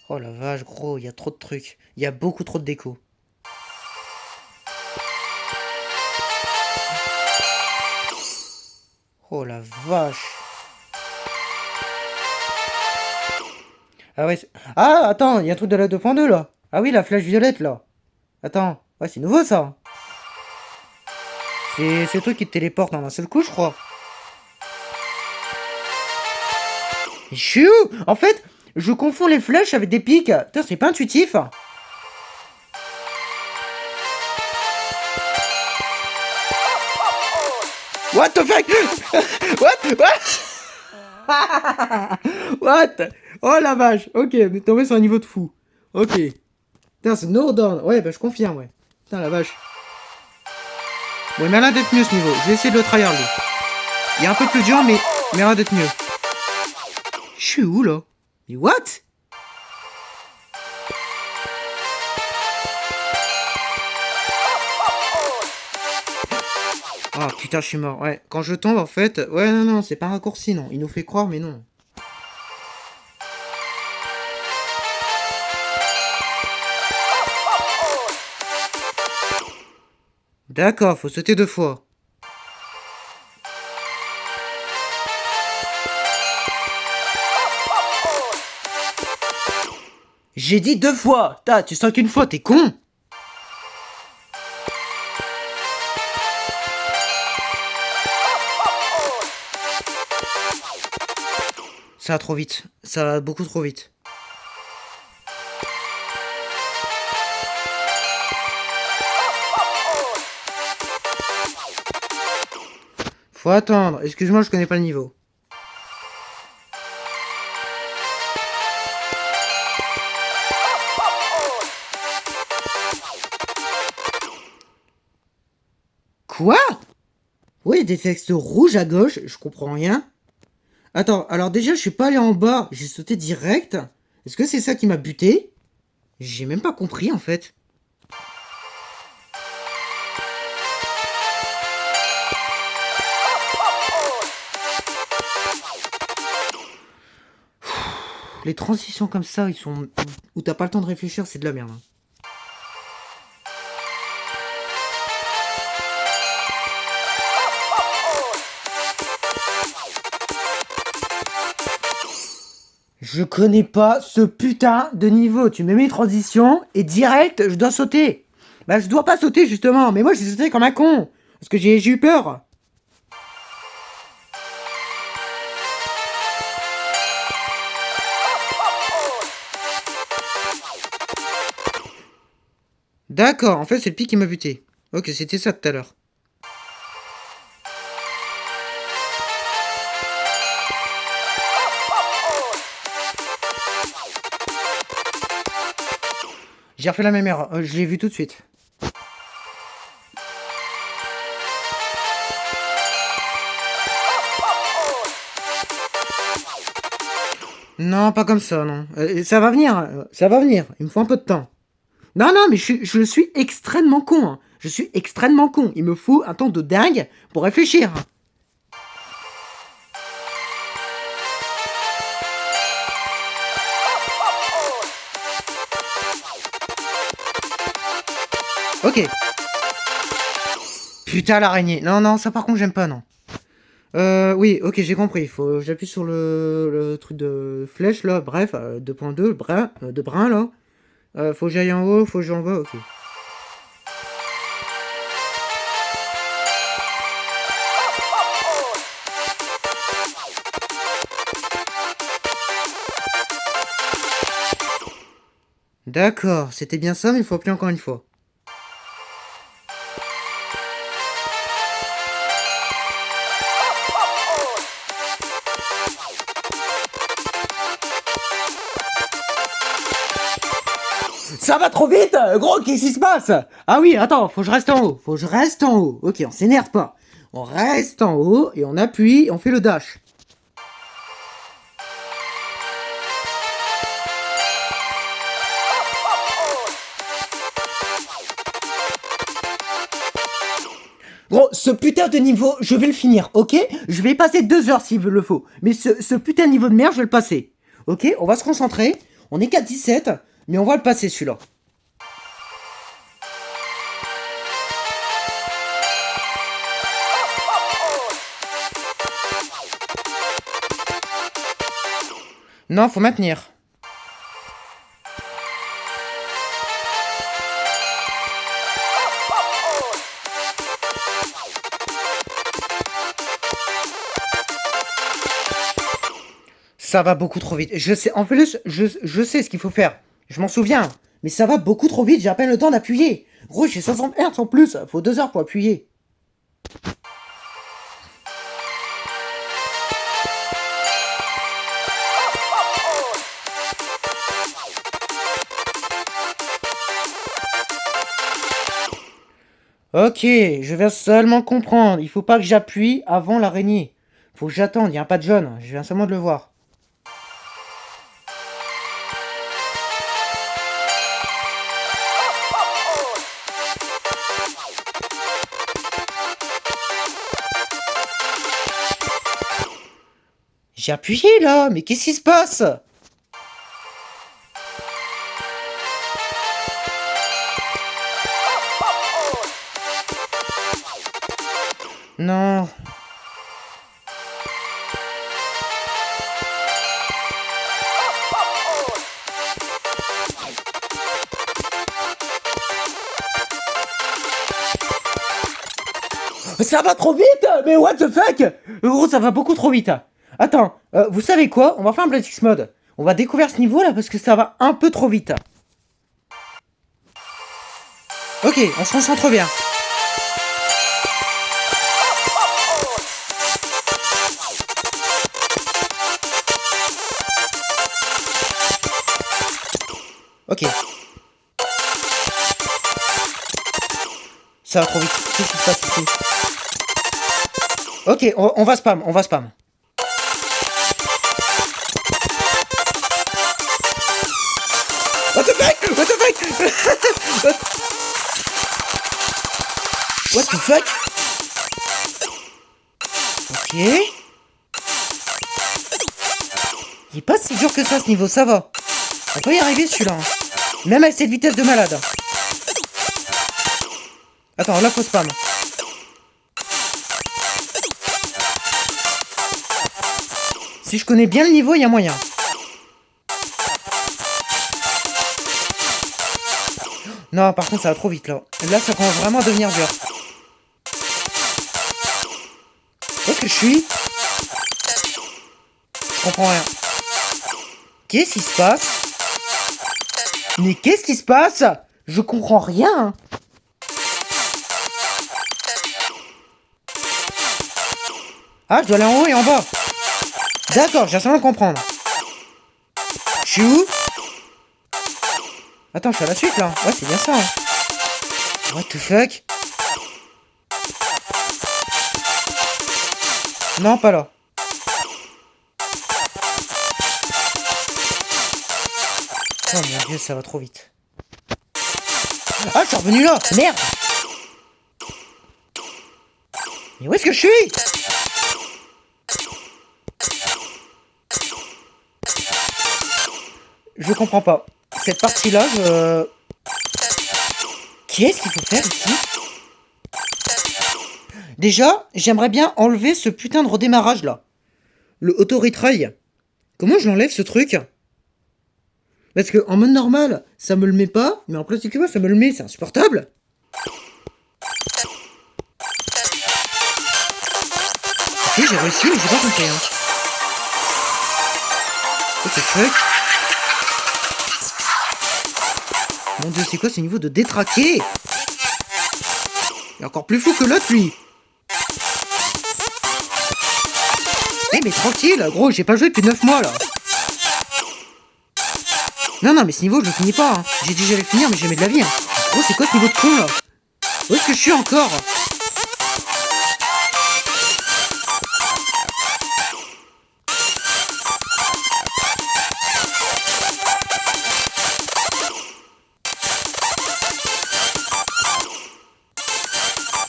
Oh la vache, gros, il y a trop de trucs. Il y a beaucoup trop de déco. Oh la vache. Ah ouais. Ah, attends, il y a un truc de la 2.2 là. Ah oui, la flèche violette là. Attends. Ouais, c'est nouveau ça. C'est le truc qui te téléporte en un seul coup, je crois. Mais je suis où? En fait, je confonds les flèches avec des pics. Putain, c'est pas intuitif. What the fuck? What? What? Oh la vache. Ok, on est tombé sur un niveau de fou. Ok. Putain, c'est no down. Ouais, bah je confirme, ouais. Putain, la vache. Bon, il m'a l'air d'être mieux ce niveau. Je vais essayer de le tryhard, lui. Il est un peu plus dur, mais il m'a l'air d'être mieux. Je suis où, là? Mais what? Oh putain, je suis mort. Ouais, quand je tombe, en fait... Ouais, non, non, c'est pas un raccourci, non. Il nous fait croire, mais non. D'accord, faut sauter 2 fois. J'ai dit 2 fois. Tu sens qu'une fois, t'es con. Ça va trop vite. Ça va beaucoup trop vite. Faut attendre. Excuse-moi, je connais pas le niveau. Quoi? Oui, des textes rouges à gauche, je comprends rien. Attends, alors déjà, je suis pas allé en bas, j'ai sauté direct. Est-ce que c'est ça qui m'a buté? J'ai même pas compris, en fait. Les transitions comme ça, ils sont... où t'as pas le temps de réfléchir, c'est de la merde. Hein. Je connais pas ce putain de niveau. Tu me mets une transition et direct, je dois sauter. Bah, je dois pas sauter justement, mais moi j'ai sauté comme un con. Parce que j'ai eu peur. D'accord, en fait c'est le pic qui m'a buté. Ok, c'était ça tout à l'heure. J'ai refait la même erreur, je l'ai vu tout de suite. Non, pas comme ça, non. Ça va venir, ça va venir. Il me faut un peu de temps. Non, non, mais je suis extrêmement con. Hein. Je suis extrêmement con. Il me faut un temps de dingue pour réfléchir. Ok. Putain, l'araignée. Non, non, ça par contre, j'aime pas, non. Oui, ok, j'ai compris. Faut j'appuie sur le truc de flèche, là. Bref, 2.2, de brin, là. Faut que j'aille en haut, faut que j'aille en bas, ok. D'accord, c'était bien ça, mais il faut appeler encore une fois. Ça va trop vite. Gros, qu'est-ce qui se passe? Ah oui, attends, faut que je reste en haut. Faut que je reste en haut. Ok, on s'énerve pas. On reste en haut et on appuie et on fait le dash. Gros, ce putain de niveau, je vais le finir, ok? Je vais passer 2 heures s'il le faut. Mais ce putain de niveau de merde, je vais le passer. Ok? On va se concentrer. On est qu'à 17, mais on va le passer celui-là. Non, faut maintenir. Ça va beaucoup trop vite. Je sais, en plus, je sais ce qu'il faut faire. Je m'en souviens. Mais ça va beaucoup trop vite, j'ai à peine le temps d'appuyer. Gros, j'ai 60 Hz en plus. Faut 2 heures pour appuyer. Ok, je viens seulement comprendre. Il faut pas que j'appuie avant l'araignée. Faut que j'attende, y a un pas de jaune. Je viens seulement de le voir. J'ai appuyé là, mais qu'est-ce qui se passe? Non. Ça va trop vite. Mais what the fuck? Gros, ça va beaucoup trop vite. Attends, vous savez quoi? On va faire un Blaze X mode. On va découvrir ce niveau là parce que ça va un peu trop vite. Ok, on se concentre bien. Ok. Ça va trop vite. Qu'est-ce qui se passe ici? Ok, on va spam, on va spam. What the fuck? What the fuck? What the fuck? Ok. Il est pas si dur que ça ce niveau, ça va. On peut y arriver celui-là. Hein. Même avec cette vitesse de malade. Attends, là faut spam. Si je connais bien le niveau, il y a moyen. Non, par contre, ça va trop vite là. Là, ça commence vraiment à devenir dur. Où est-ce que je suis? Je comprends rien. Qu'est-ce qui se passe? Mais qu'est-ce qui se passe? Je comprends rien. Ah, je dois aller en haut et en bas. D'accord, j'ai seulement comprendre. Je suis où? Attends, je suis à la suite là. Ouais, c'est bien ça. Hein. What the fuck? Non, pas là. Oh mon dieu, ça va trop vite. Ah, je suis revenu là. Merde. Mais où est-ce que je suis? Je comprends pas. Cette partie-là, je... Qu'est-ce qu'il faut faire ici? Déjà, j'aimerais bien enlever ce putain de redémarrage là. Le auto-retry. Comment je l'enlève ce truc? Parce que en mode normal, ça me le met pas, mais en plastique ça me le met, c'est insupportable. Ok, j'ai réussi, mais j'ai pas compris. Hein. What the fuck? Mon dieu, c'est quoi ce niveau de détraqué? Il est encore plus fou que l'autre, lui. Eh, mais tranquille, gros, j'ai pas joué depuis 9 mois, là. Non, non, mais ce niveau, je le finis pas. Hein. J'ai dit que j'allais finir, mais j'ai mis de la vie. Hein. Gros, c'est quoi ce niveau de con, là? Où est-ce que je suis encore?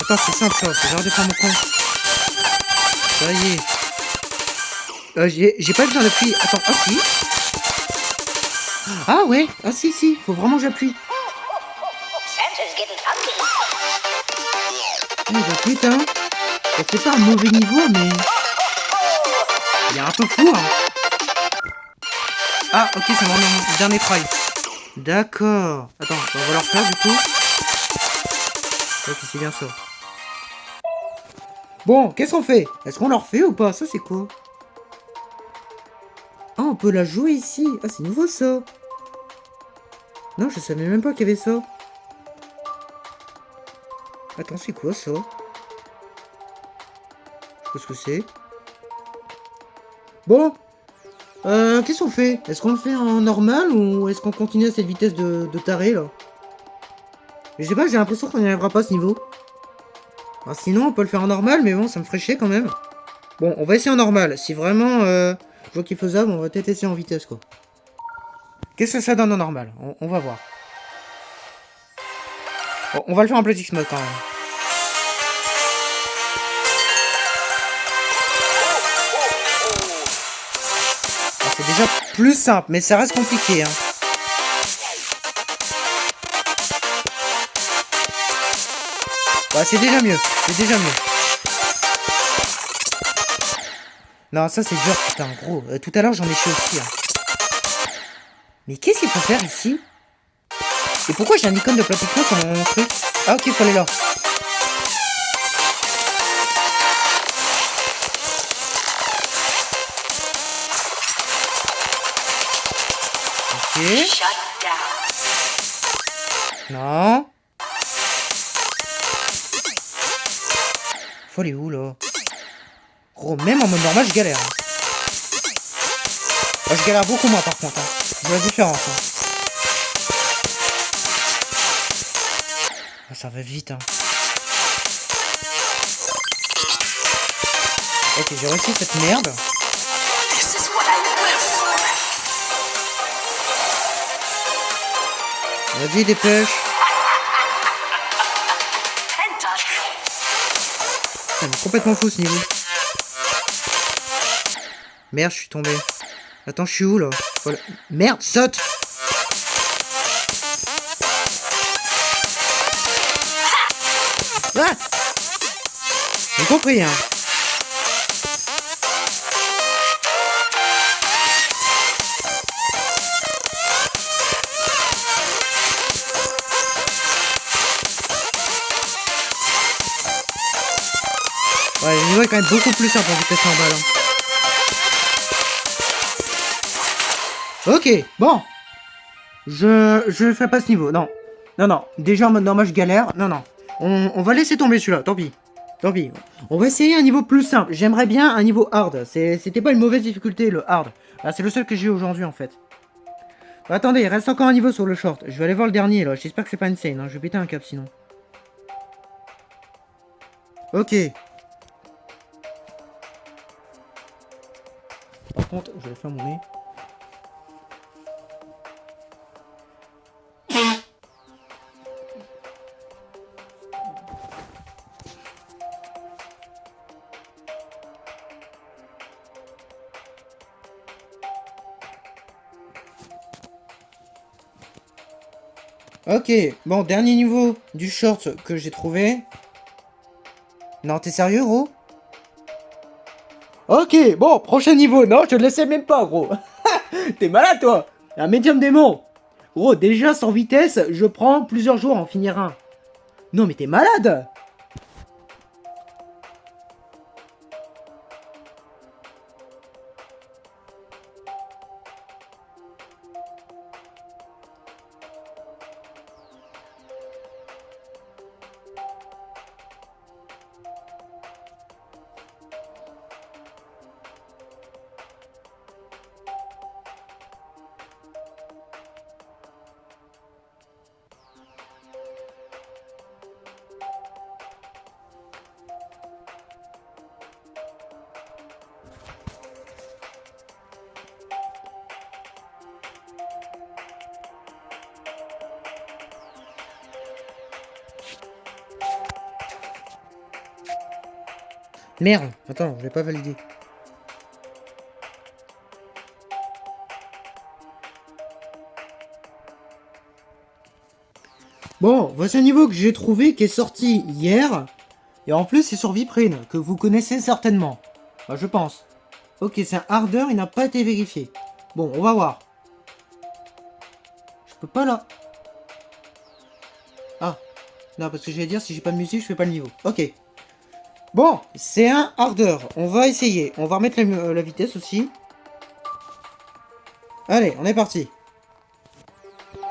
Attends, c'est simple ça, faut de faire mon con. Ça y est. J'ai pas besoin d'appuyer. Attends, ah si. Ah ouais, ah si, faut vraiment que j'appuie. Oh bah putain. C'est pas un mauvais niveau, mais... Il est un peu fou, hein. Ah, ok, ça m'a remis mon dernier try. D'accord. Attends, on va leur faire du coup. Ok, c'est bien ça. Bon, qu'est-ce qu'on fait? Est-ce qu'on leur fait ou pas? Ça, c'est quoi? Ah, on peut la jouer ici. Ah, c'est nouveau, ça. Non, je savais même pas qu'il y avait ça. Attends, c'est quoi, ça? Je sais pas ce que c'est. Bon. Qu'est-ce qu'on fait? Est-ce qu'on le fait en normal ou est-ce qu'on continue à cette vitesse de taré, là? Je sais pas, j'ai l'impression qu'on n'y arrivera pas à ce niveau. Alors, sinon, on peut le faire en normal, mais bon, ça me ferait chier quand même. Bon, on va essayer en normal. Si vraiment je vois qu'il est faisable, on va peut-être essayer en vitesse, quoi. Qu'est-ce que ça donne en normal? On va voir. Bon, on va le faire en Bloodix mode quand même. Alors, c'est déjà plus simple, mais ça reste compliqué, hein. Ouais, c'est déjà mieux. C'est déjà mieux. Non, ça c'est dur, putain, gros. Tout à l'heure, j'en ai fait aussi, hein. Mais qu'est-ce qu'il faut faire ici? Et pourquoi j'ai un icône de plateau sur mon truc? Ah, ok, il faut aller là. Ok. Non. Faut aller où, là? Gros, même en mode normal, je galère. Hein. Moi, je galère beaucoup moins, par contre. Hein. Je vois la différence. Hein. Ah, ça va vite, hein. Ok, j'ai réussi cette merde. Vas-y, dépêche. Putain, mais complètement fou ce niveau. Merde, je suis tombé. Attends, je suis où là? Voilà. Merde, saute! Ah! J'ai compris, hein. Ouais, le niveau est quand même beaucoup plus simple en vitesse normale. Hein. Ok, bon. Je fais pas ce niveau, non. Non, non. Déjà en mode normal, je galère. Non, non. On va laisser tomber celui-là, tant pis. Tant pis. On va essayer un niveau plus simple. J'aimerais bien un niveau hard. C'était pas une mauvaise difficulté, le hard. Ah, c'est le seul que j'ai aujourd'hui, en fait. Bah, attendez, il reste encore un niveau sur le short. Je vais aller voir le dernier, là. J'espère que c'est pas insane. Hein. Je vais péter un cap, sinon. Ok. Par contre, je vais faire mon nez. Ok, bon, dernier niveau du short que j'ai trouvé. Non, t'es sérieux, gros? Ok, bon, prochain niveau. Non, je te laissais même pas, gros. T'es malade, toi. Un médium démon. Gros, déjà sans vitesse, je prends plusieurs jours à en finir un. Non, mais t'es malade. Merde, attends, je l'ai pas validé. Bon, voici un niveau que j'ai trouvé qui est sorti hier. Et en plus, c'est sur Viprine, que vous connaissez certainement. Bah, je pense. Ok, c'est un harder, il n'a pas été vérifié. Bon, on va voir. Je peux pas là. Ah. Non, parce que j'allais dire, si j'ai pas de musique, je fais pas le niveau. Ok. Bon, c'est un harder. On va essayer. On va remettre la vitesse aussi. Allez, on est parti.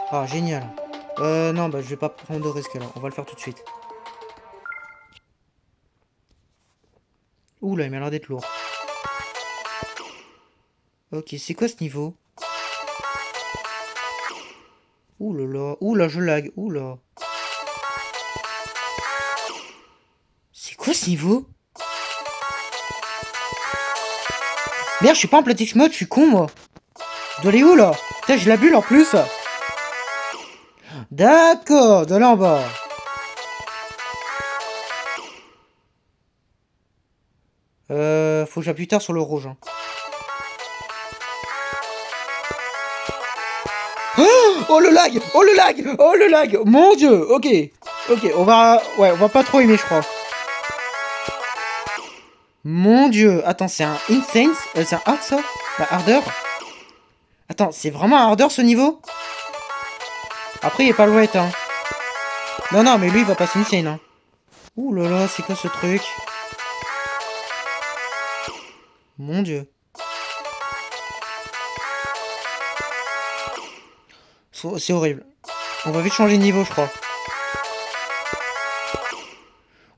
Ah, génial. Non, bah je vais pas prendre de risque là. On va le faire tout de suite. Ouh là, il m'a l'air d'être lourd. Ok, c'est quoi ce niveau? Ouh là, je lag. Ouh là. C'est quoi ce niveau? Merde, je suis pas en Platix mode, je suis con moi. Je dois aller où là? Putain, j'ai la bulle en plus. D'accord, de là en bas. Faut que j'appuie tard sur le rouge. Hein. Oh le lag! Oh le lag! Oh le lag! Mon dieu! Ok. Ok, on va... Ouais, on va pas trop aimer, je crois. Mon dieu! Attends, c'est un insane? C'est un hard ça? La hardeur? Attends, c'est vraiment un hardeur ce niveau? Après, il est pas loin, hein. Non, non, mais lui, il va passer insane, hein. Ouh là là, c'est quoi ce truc? Mon dieu. C'est horrible. On va vite changer de niveau, je crois.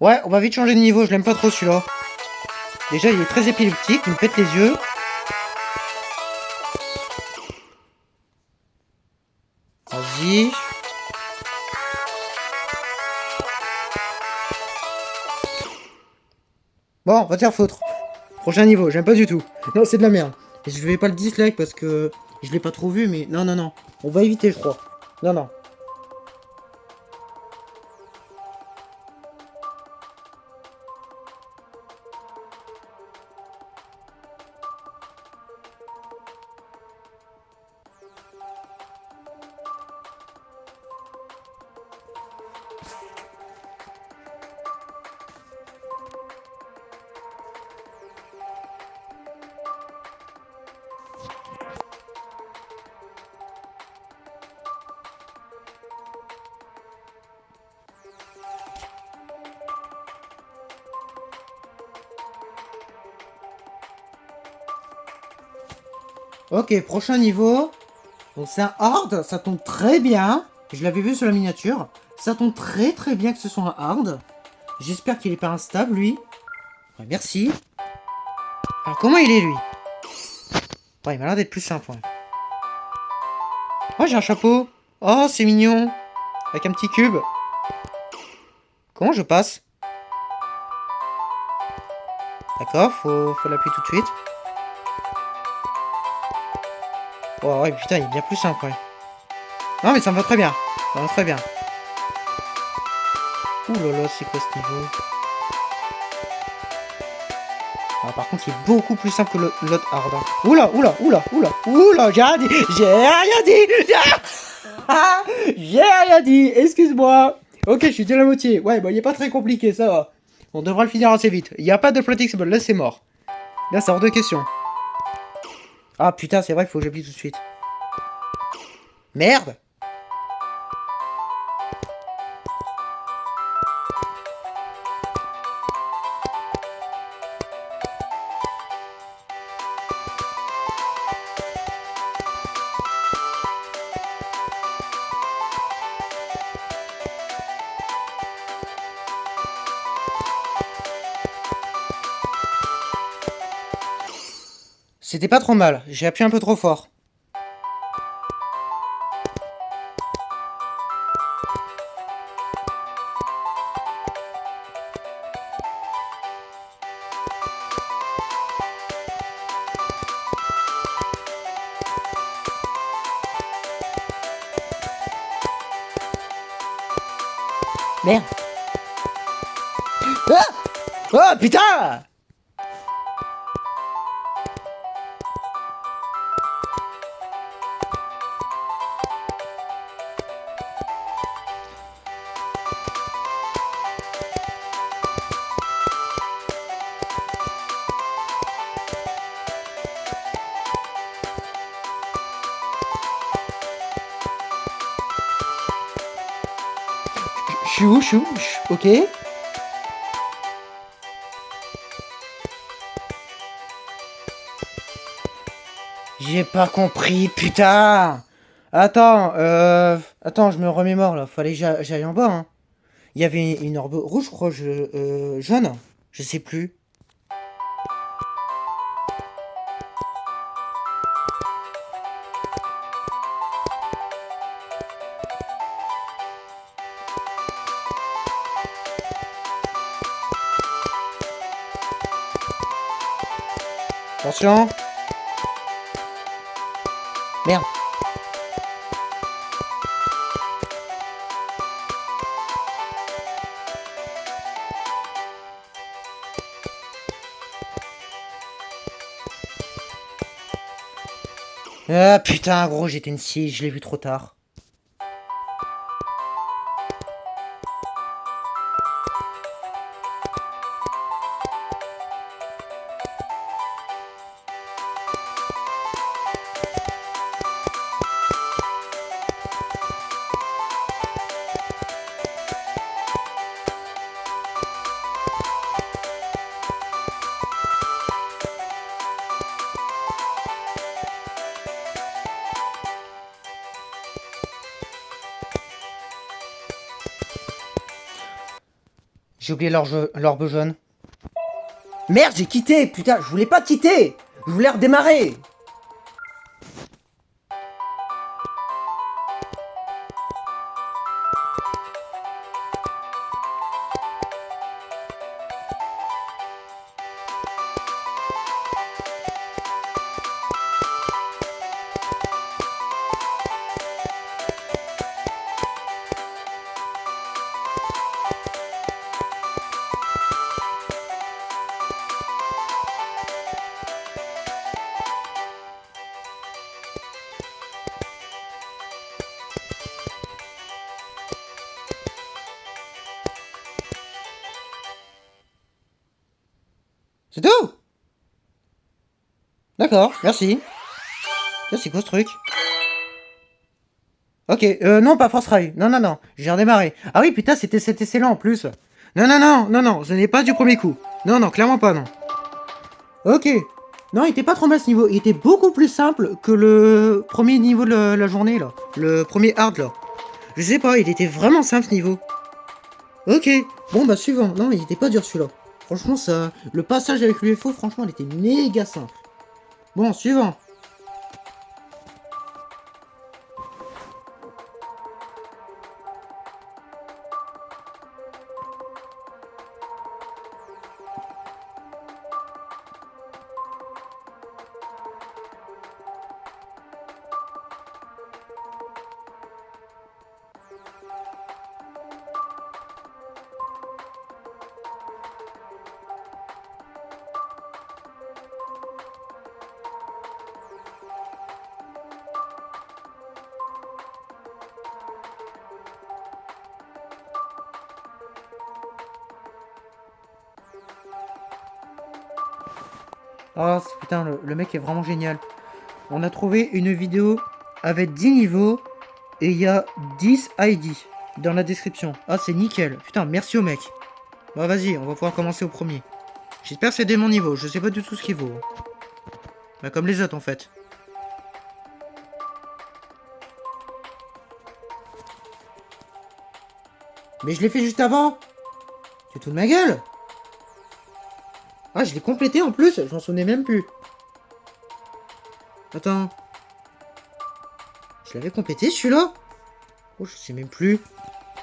Ouais, on va vite changer de niveau, je l'aime pas trop celui-là. Déjà, il est très épileptique, il me pète les yeux. Vas-y. Bon, on va te faire foutre. Prochain niveau, j'aime pas du tout. Non, c'est de la merde. Et je vais pas le dislike parce que je l'ai pas trop vu, mais non, non, non. On va éviter, je crois. Non, non. Ok, prochain niveau. Donc c'est un hard, ça tombe très bien. Je l'avais vu sur la miniature. Ça tombe très très bien que ce soit un hard. J'espère qu'il est pas instable, lui. Ouais, merci. Alors, comment il est, lui? Ouais, il m'a l'air d'être plus simple, ouais. Oh, j'ai un chapeau. Oh, c'est mignon. Avec un petit cube. Comment je passe? D'accord, faut l'appuyer tout de suite. Oh, ouais, putain, il est bien plus simple, ouais. Non, mais ça me va très bien. Ça me va très bien. Ouh là là, c'est quoi ce niveau? Ah, par contre, il est beaucoup plus simple que l'autre hard. Hein. Oula, oula, oula, oula, oula, j'ai rien dit, j'ai rien dit, j'ai rien dit, excuse-moi. Ok, je suis déjà à la moitié. Ouais, bon, il est pas très compliqué, ça va. On devra le finir assez vite. Il n'y a pas de Flexible, là c'est mort. Là, c'est hors de question. Ah putain, c'est vrai, il faut que j'appuie tout de suite. Merde. C'était pas trop mal, j'ai appuyé un peu trop fort. Merde. Ah oh putain. Chou, ok. J'ai pas compris, putain. Attends, attends, je me remémore là. Fallait que j'aille en bas. Hein. Il y avait une orbe rouge, je crois, jaune. Je sais plus. Attention. Merde. Ah putain, gros, j'étais une scie, je l'ai vu trop tard. J'ai oublié l'orbe jaune. Merde, j'ai quitté. Putain, je voulais pas quitter. Je voulais redémarrer. C'est tout. D'accord, merci. C'est quoi ce truc? Ok, non, pas Force Rail. Non, non, non, j'ai redémarré. Ah oui, putain, c'était cet essai-là en plus. Non, non, non, non, non, ce n'est pas du premier coup. Non, non, clairement pas, non. Ok. Non, il était pas trop mal ce niveau. Il était beaucoup plus simple que le premier niveau de la journée, là. Le premier hard, là. Je sais pas, il était vraiment simple ce niveau. Ok. Bon, bah, suivant. Non, il était pas dur celui-là. Franchement, ça. Le passage avec l'UFO, franchement, il était méga simple. Bon, suivant. Oh putain, le mec est vraiment génial. On a trouvé une vidéo avec 10 niveaux et il y a 10 ID dans la description. Ah, c'est nickel. Putain, merci au mec. Bah vas-y, on va pouvoir commencer au premier. J'espère que c'est dès mon niveau. Je sais pas du tout ce qu'il vaut. Bah comme les autres en fait. Mais je l'ai fait juste avant. Tu te fous de ma gueule? Ah, je l'ai complété en plus. Je m'en souvenais même plus. Attends. Je l'avais complété celui-là? Oh, je sais même plus.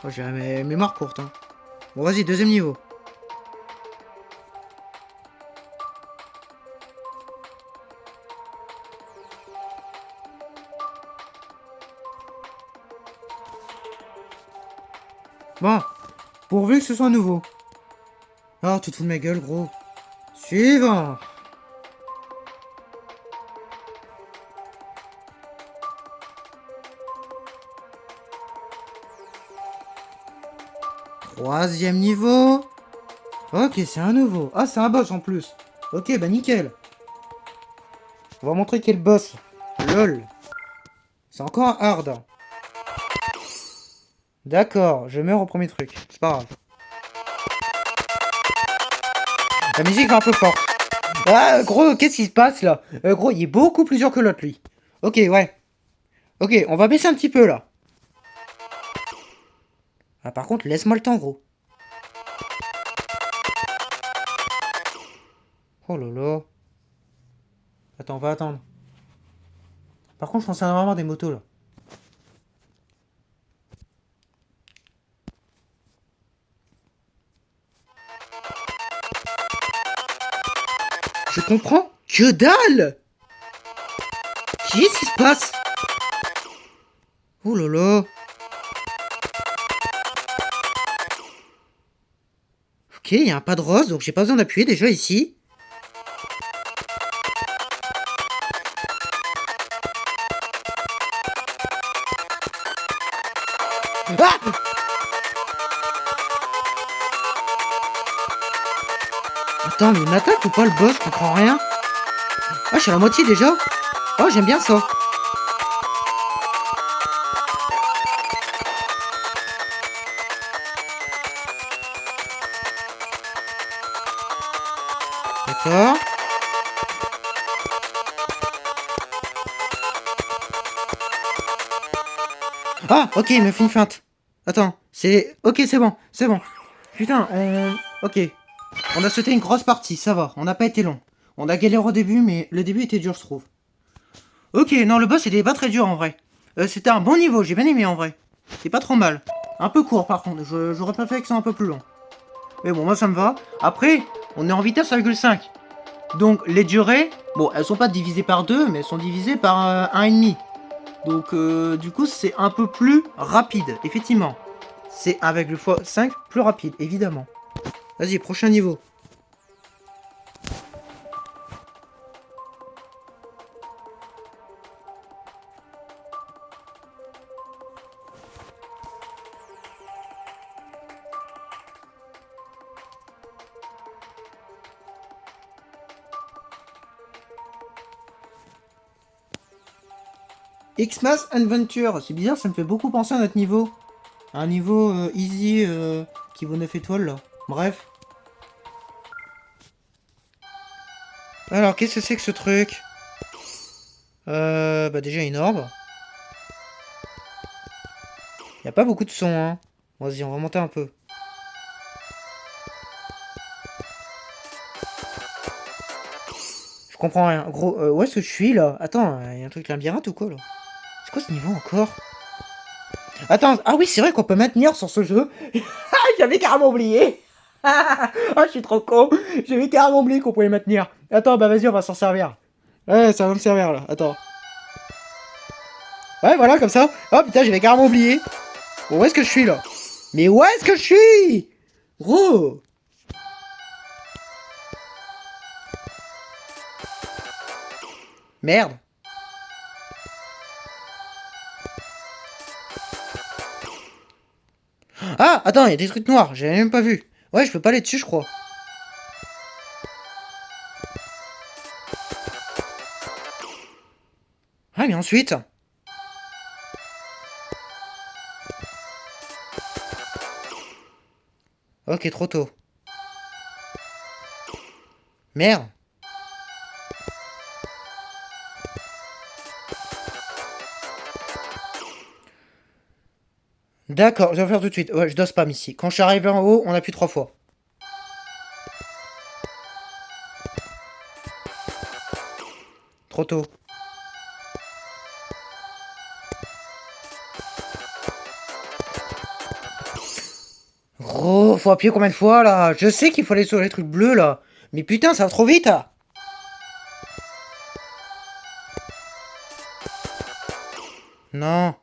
Oh, j'ai la mémoire courte. Hein. Bon, vas-y, deuxième niveau. Bon, pourvu que ce soit nouveau. Oh, tu te fous de ma gueule, gros. Suivant. Troisième niveau. Ok, c'est un nouveau. Ah, c'est un boss en plus. Ok, bah nickel. On va montrer quel boss. LOL. C'est encore un hard. D'accord, je meurs au premier truc. C'est pas grave. La musique est un peu forte. Ah, gros, qu'est-ce qui se passe là? Gros, il est beaucoup plus dur que l'autre, lui. Ok, ouais. Ok, on va baisser un petit peu là. Ah, par contre, laisse-moi le temps, gros. Oh là là. Attends, on va attendre. Par contre, je pense à avoir des motos là. Je comprends Que dalle! Qu'est-ce qui se passe? Oh là là. Ok, il y a un pas de rose, donc j'ai pas besoin d'appuyer déjà ici. Ah! Attends, mais il m'attaque ou pas le boss? Je comprends rien. Ah, je suis à la moitié déjà. Oh, j'aime bien ça. D'accord. Ah, ok, il m'a fait une feinte. Attends, c'est... Ok, c'est bon, c'est bon. Putain, ok. On a sauté une grosse partie, ça va. On n'a pas été long. On a galéré au début, mais le début était dur, je trouve. Ok, non, le boss était pas très dur en vrai. C'était un bon niveau, j'ai bien aimé en vrai. C'est pas trop mal. Un peu court par contre, j'aurais préféré que ça soit un peu plus long. Mais bon, moi ça me va. Après, on est en vitesse 1,5. Donc les durées, bon, elles sont pas divisées par 2, mais elles sont divisées par 1,5. Donc du coup, c'est un peu plus rapide, effectivement. C'est 1,5 plus rapide, évidemment. Vas-y, prochain niveau. Xmas Adventure, c'est bizarre, ça me fait beaucoup penser à notre niveau. Un niveau easy qui vaut 9 étoiles là. Bref. Alors, qu'est-ce que c'est que ce truc? Bah déjà une orbe. Y a pas beaucoup de son, hein. Vas-y, on va monter un peu. Je comprends rien. Gros, où est-ce que je suis là? Attends, y a un truc labyrinthe ou quoi là? C'est quoi ce niveau encore? Attends, ah oui, c'est vrai qu'on peut maintenir sur ce jeu. J'avais carrément oublié. Ah, je suis trop con. J'avais carrément oublié qu'on pouvait maintenir. Attends, bah vas-y, on va s'en servir. Ouais, ça va me servir là. Attends. Ouais, voilà, comme ça. Oh putain, j'avais carrément oublié. Bon, où est-ce que je suis là? Mais où est-ce que je suis? Gros. Merde. Ah, attends, il y a des trucs noirs, j'avais même pas vu. Ouais, je peux pas aller dessus, je crois. Ah, mais ensuite... Ok, trop tôt. Merde. D'accord, je vais faire tout de suite. Ouais, je dois spam ici. Quand je suis arrivé en haut, on appuie 3 fois. Trop tôt. Gros, faut appuyer combien de fois là? Je sais qu'il faut aller sur les trucs bleus là. Mais putain, ça va trop vite là. Non.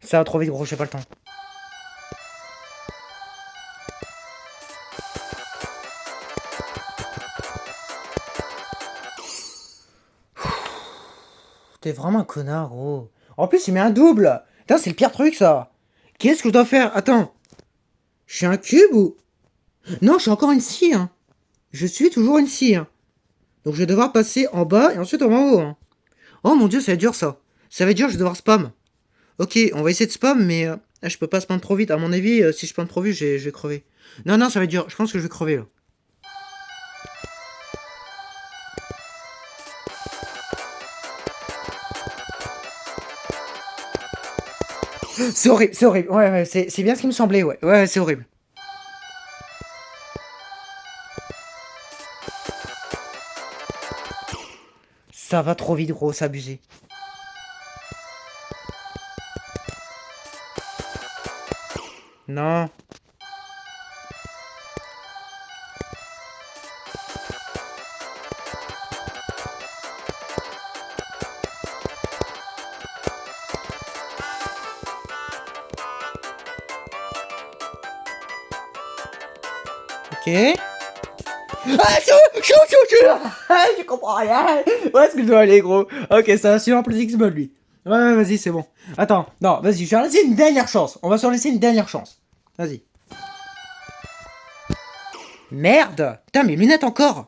Ça va trop vite, gros, j'ai pas le temps. T'es vraiment un connard, gros. En plus, il met un double. Putain, c'est le pire truc, ça. Qu'est-ce que je dois faire? Attends. Je suis un cube ou... Non, je suis encore une scie, hein. Je suis toujours une scie, hein. Donc je vais devoir passer en bas et ensuite en haut, hein. Oh mon dieu, ça va être dur, ça. Ça va être dur, je vais devoir spam. Ok, on va essayer de spam, mais... je peux pas spam trop vite. À mon avis, si je spam trop vite, je vais crever. Non, non, ça va être dur. Je pense que je vais crever, là. C'est horrible, c'est horrible. Ouais, ouais, c'est bien ce qui me semblait, ouais. Ouais, c'est horrible. Ça va trop vite, gros, c'est abusé. Non. Ok. Ah, chou. Ah, je comprends rien. Où est-ce que je dois aller, gros? Ok, ça va suivre un Plasix Mode, lui. Ouais, vas-y, c'est bon. Attends, non, vas-y, je vais leur laisser une dernière chance. On va se laisser une dernière chance. Vas-y. Merde! Putain, mes lunettes encore!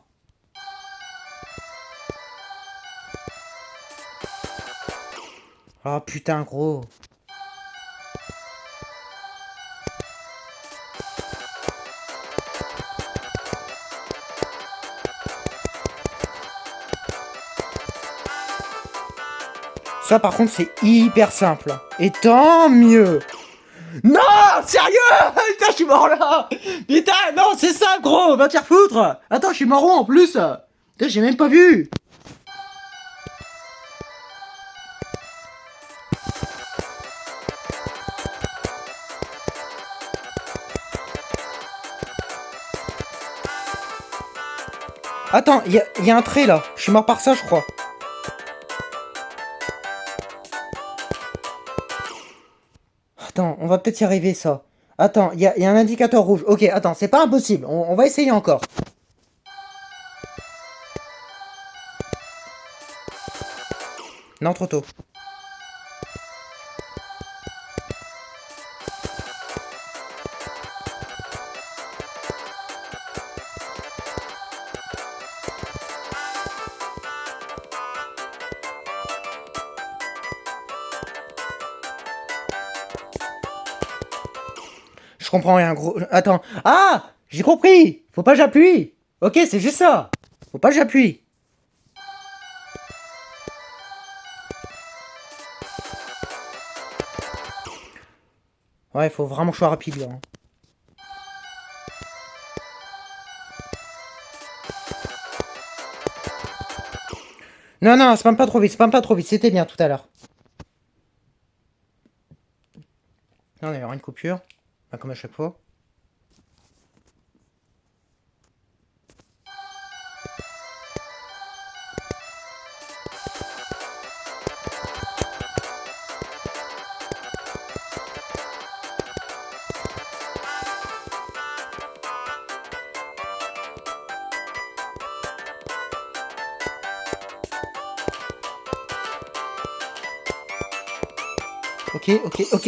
Oh putain, gros. Ça, par contre, c'est hyper simple. Et tant mieux! Non! Sérieux? Putain, je suis mort là! Putain, non, c'est ça, gros! Va te faire foutre! Attends, je suis mort où en plus? Putain, j'ai même pas vu! Attends, y a un trait là. Je suis mort par ça, je crois. Attends, on va peut-être y arriver, ça. Attends, y a un indicateur rouge. Ok, attends, c'est pas impossible. On va essayer encore. Non, trop tôt. Je comprends rien, gros. Attends. Ah! J'ai compris! Faut pas que j'appuie! Ok, c'est juste ça! Faut pas que j'appuie! Ouais, faut vraiment que je sois rapide là. Non, non, spam pas trop vite, c'était bien tout à l'heure. Non, il y aura une coupure. Bah, comme à chaque fois.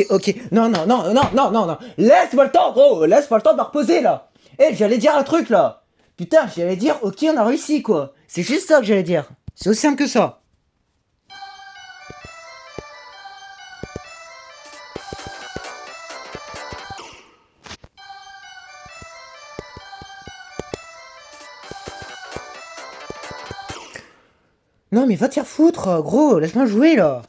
Ok. Non. Laisse-moi le temps, gros. Laisse-moi le temps de me reposer, là. Eh, j'allais dire un truc, là. Putain, j'allais dire, ok, on a réussi, quoi. C'est juste ça que j'allais dire. C'est aussi simple que ça. Non, mais va te faire foutre, gros. Laisse-moi jouer, là.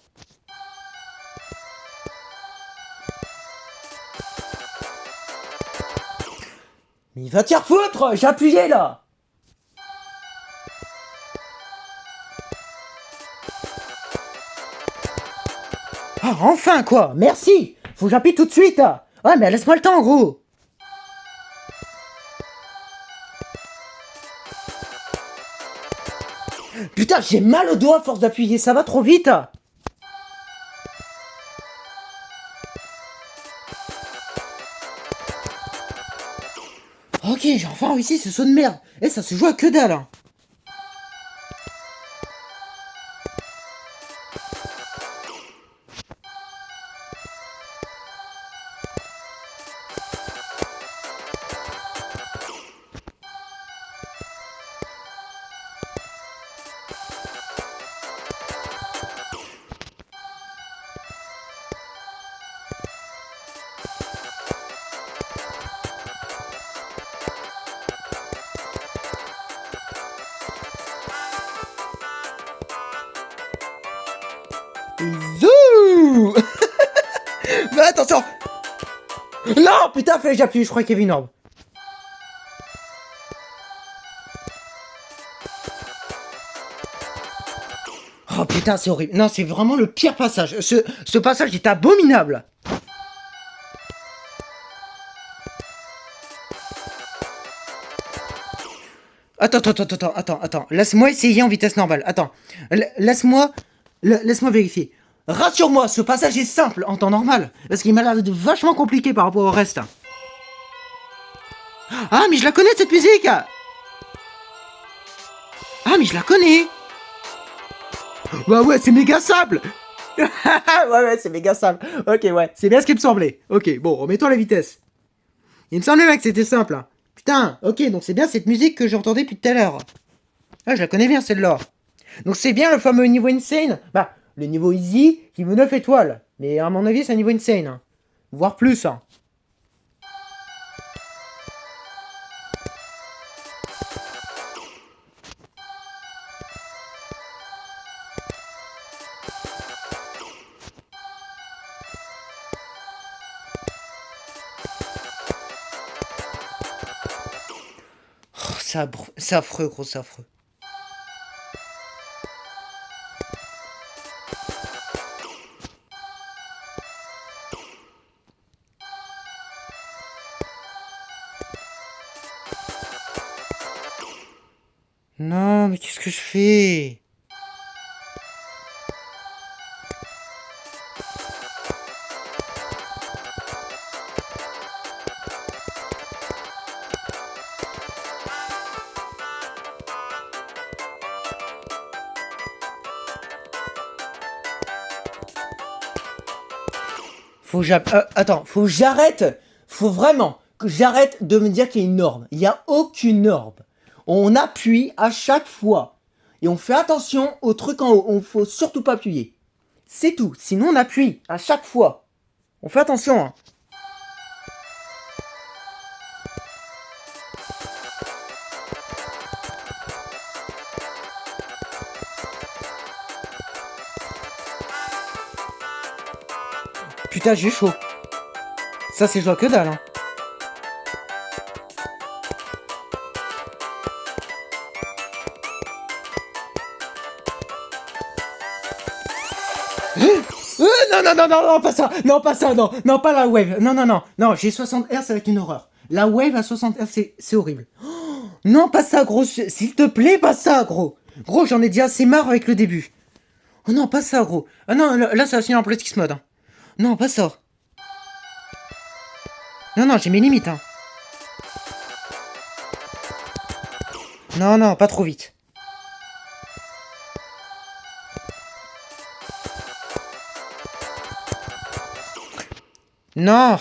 Mais va te faire foutre. J'ai appuyé, là. Ah, enfin, quoi. Merci. Faut que j'appuie tout de suite, là. Ouais, mais laisse-moi le temps, gros. Putain, j'ai mal au doigt à force d'appuyer. Ça va trop vite. Ok, j'ai enfin réussi ce saut de merde. Et ça se joue à que dalle, hein. Zou. Mais attention. Non, putain, fallait que j'appuie, je crois qu'il y avait une orbe. Oh putain, c'est horrible. Non, c'est vraiment le pire passage. Ce passage est abominable. Attends. Laisse-moi essayer en vitesse normale. Attends. Laisse-moi vérifier. Rassure-moi, ce passage est simple en temps normal. Parce qu'il m'a l'air de vachement compliqué par rapport au reste. Ah, mais je la connais cette musique. Ah, mais je la connais. Bah ouais, c'est méga sable. Ouais, c'est méga simple. Ok, ouais, c'est bien ce qui me semblait. Ok, bon, remettons la vitesse. Il me semblait, mec, que c'était simple. Hein. Putain, ok, donc c'est bien cette musique que j'entendais depuis tout à l'heure. Ah, je la connais bien, celle-là. Donc c'est bien le fameux niveau insane. Bah, le niveau easy qui veut 9 étoiles. Mais à mon avis, c'est un niveau insane. Hein. Voire plus. Hein. Oh, c'est affreux, gros, c'est affreux. Non, mais qu'est-ce que je fais? Attends, faut que j'arrête. Faut vraiment que j'arrête de me dire qu'il y a une norme. Il n'y a aucune norme. On appuie à chaque fois. Et on fait attention au truc en haut. On faut surtout pas appuyer. C'est tout. Sinon on appuie à chaque fois. On fait attention. Hein. Putain, j'ai chaud. Ça, c'est joie que dalle. Hein. Non, pas ça. Non, pas ça, non. Non, pas la wave. Non, j'ai 60 Hz, ça va être une horreur. La wave à 60 Hz, c'est horrible. Oh, non, pas ça, gros. S'il te plaît, pas ça, gros. Gros, j'en ai déjà assez marre avec le début. Oh non, pas ça, gros. Ah non, là, ça va finir en Politics Mode. Hein. Non, pas ça. Non, j'ai mes limites. Hein. Non, pas trop vite. Non.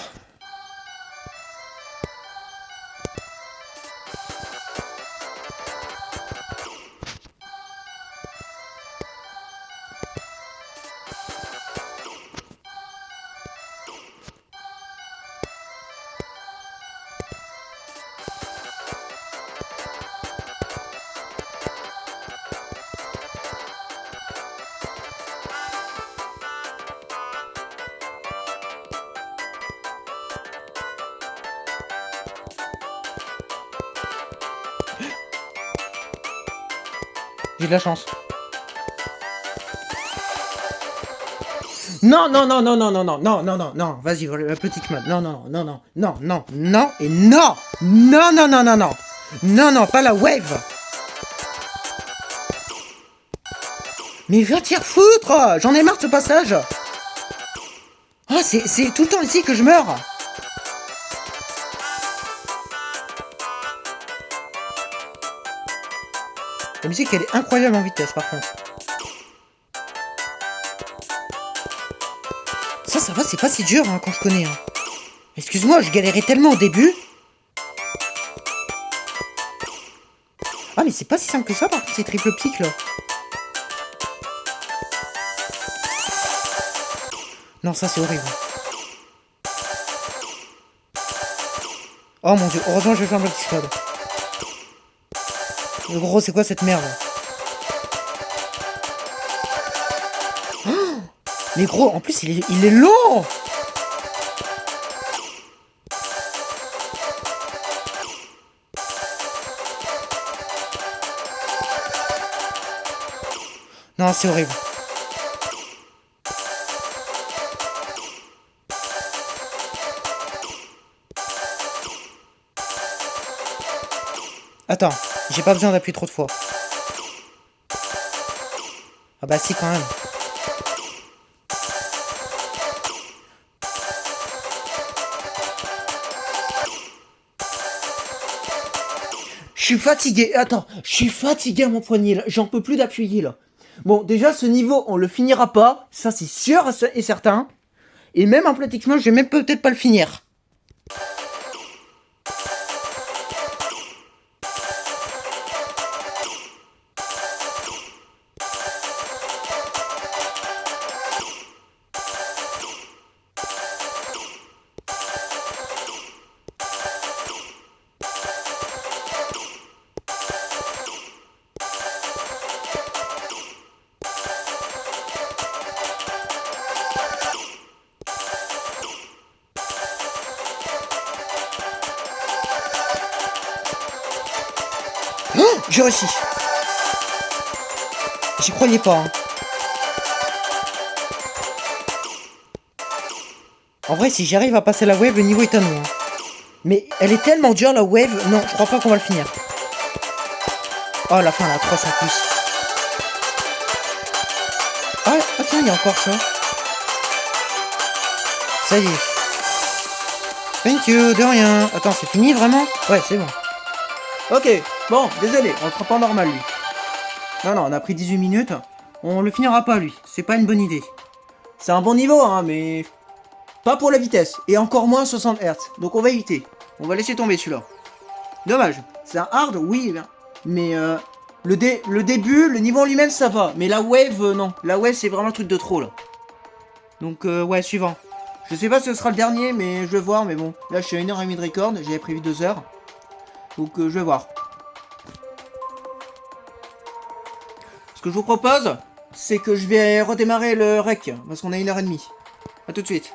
J'ai de la chance. Non, vas-y, petit mode. Non, et non. Non, pas la wave. Mais viens t'y foutre. J'en ai marre de ce passage. Ah, c'est tout le temps ici que je meurs. La musique, elle est incroyable en vitesse, par contre. Ça va, c'est pas si dur hein, quand je connais. Hein. Excuse-moi, je galérais tellement au début. Ah, mais c'est pas si simple que ça, par contre, ces triple pics, là. Non, ça, c'est horrible. Oh mon dieu, heureusement, je vais faire un petit mode. Le gros, c'est quoi cette merde? Oh, mais gros, en plus, il est long. Non, c'est horrible. Attends, j'ai pas besoin d'appuyer trop de fois. Ah bah si, quand même. suis fatigué. Attends, je suis fatigué à mon poignet là. J'en peux plus d'appuyer là. Bon, déjà, ce niveau, on le finira pas. Ça, c'est sûr et certain. Et même en pratiquement, je vais même peut-être pas le finir. Oh, j'ai réussi. J'y croyais pas. Hein. En vrai, si j'arrive à passer la wave, le niveau est à nous. Hein. Mais elle est tellement dure la wave. Non, je crois pas qu'on va le finir. Oh, la fin, la 300 plus. Ah, tiens, il y a encore ça. Ça y est. Thank you, de rien. Attends, c'est fini vraiment? Ouais, c'est bon. Ok, bon, désolé, on sera pas normal lui. Non, on a pris 18 minutes. On le finira pas lui, c'est pas une bonne idée. C'est un bon niveau, hein, mais pas pour la vitesse. Et encore moins 60 Hz. Donc on va éviter. On va laisser tomber celui-là. Dommage. C'est un hard, oui, mais le début, le niveau en lui-même, ça va. Mais la wave, non. La wave, c'est vraiment un truc de trop, là. Donc, ouais, suivant. Je sais pas si ce sera le dernier, mais je vais voir. Mais bon, là, je suis à 1h30 de record. J'avais prévu 2 heures. Donc, je vais voir. Ce que je vous propose, c'est que je vais redémarrer le rec. Parce qu'on a 1h30. A tout de suite.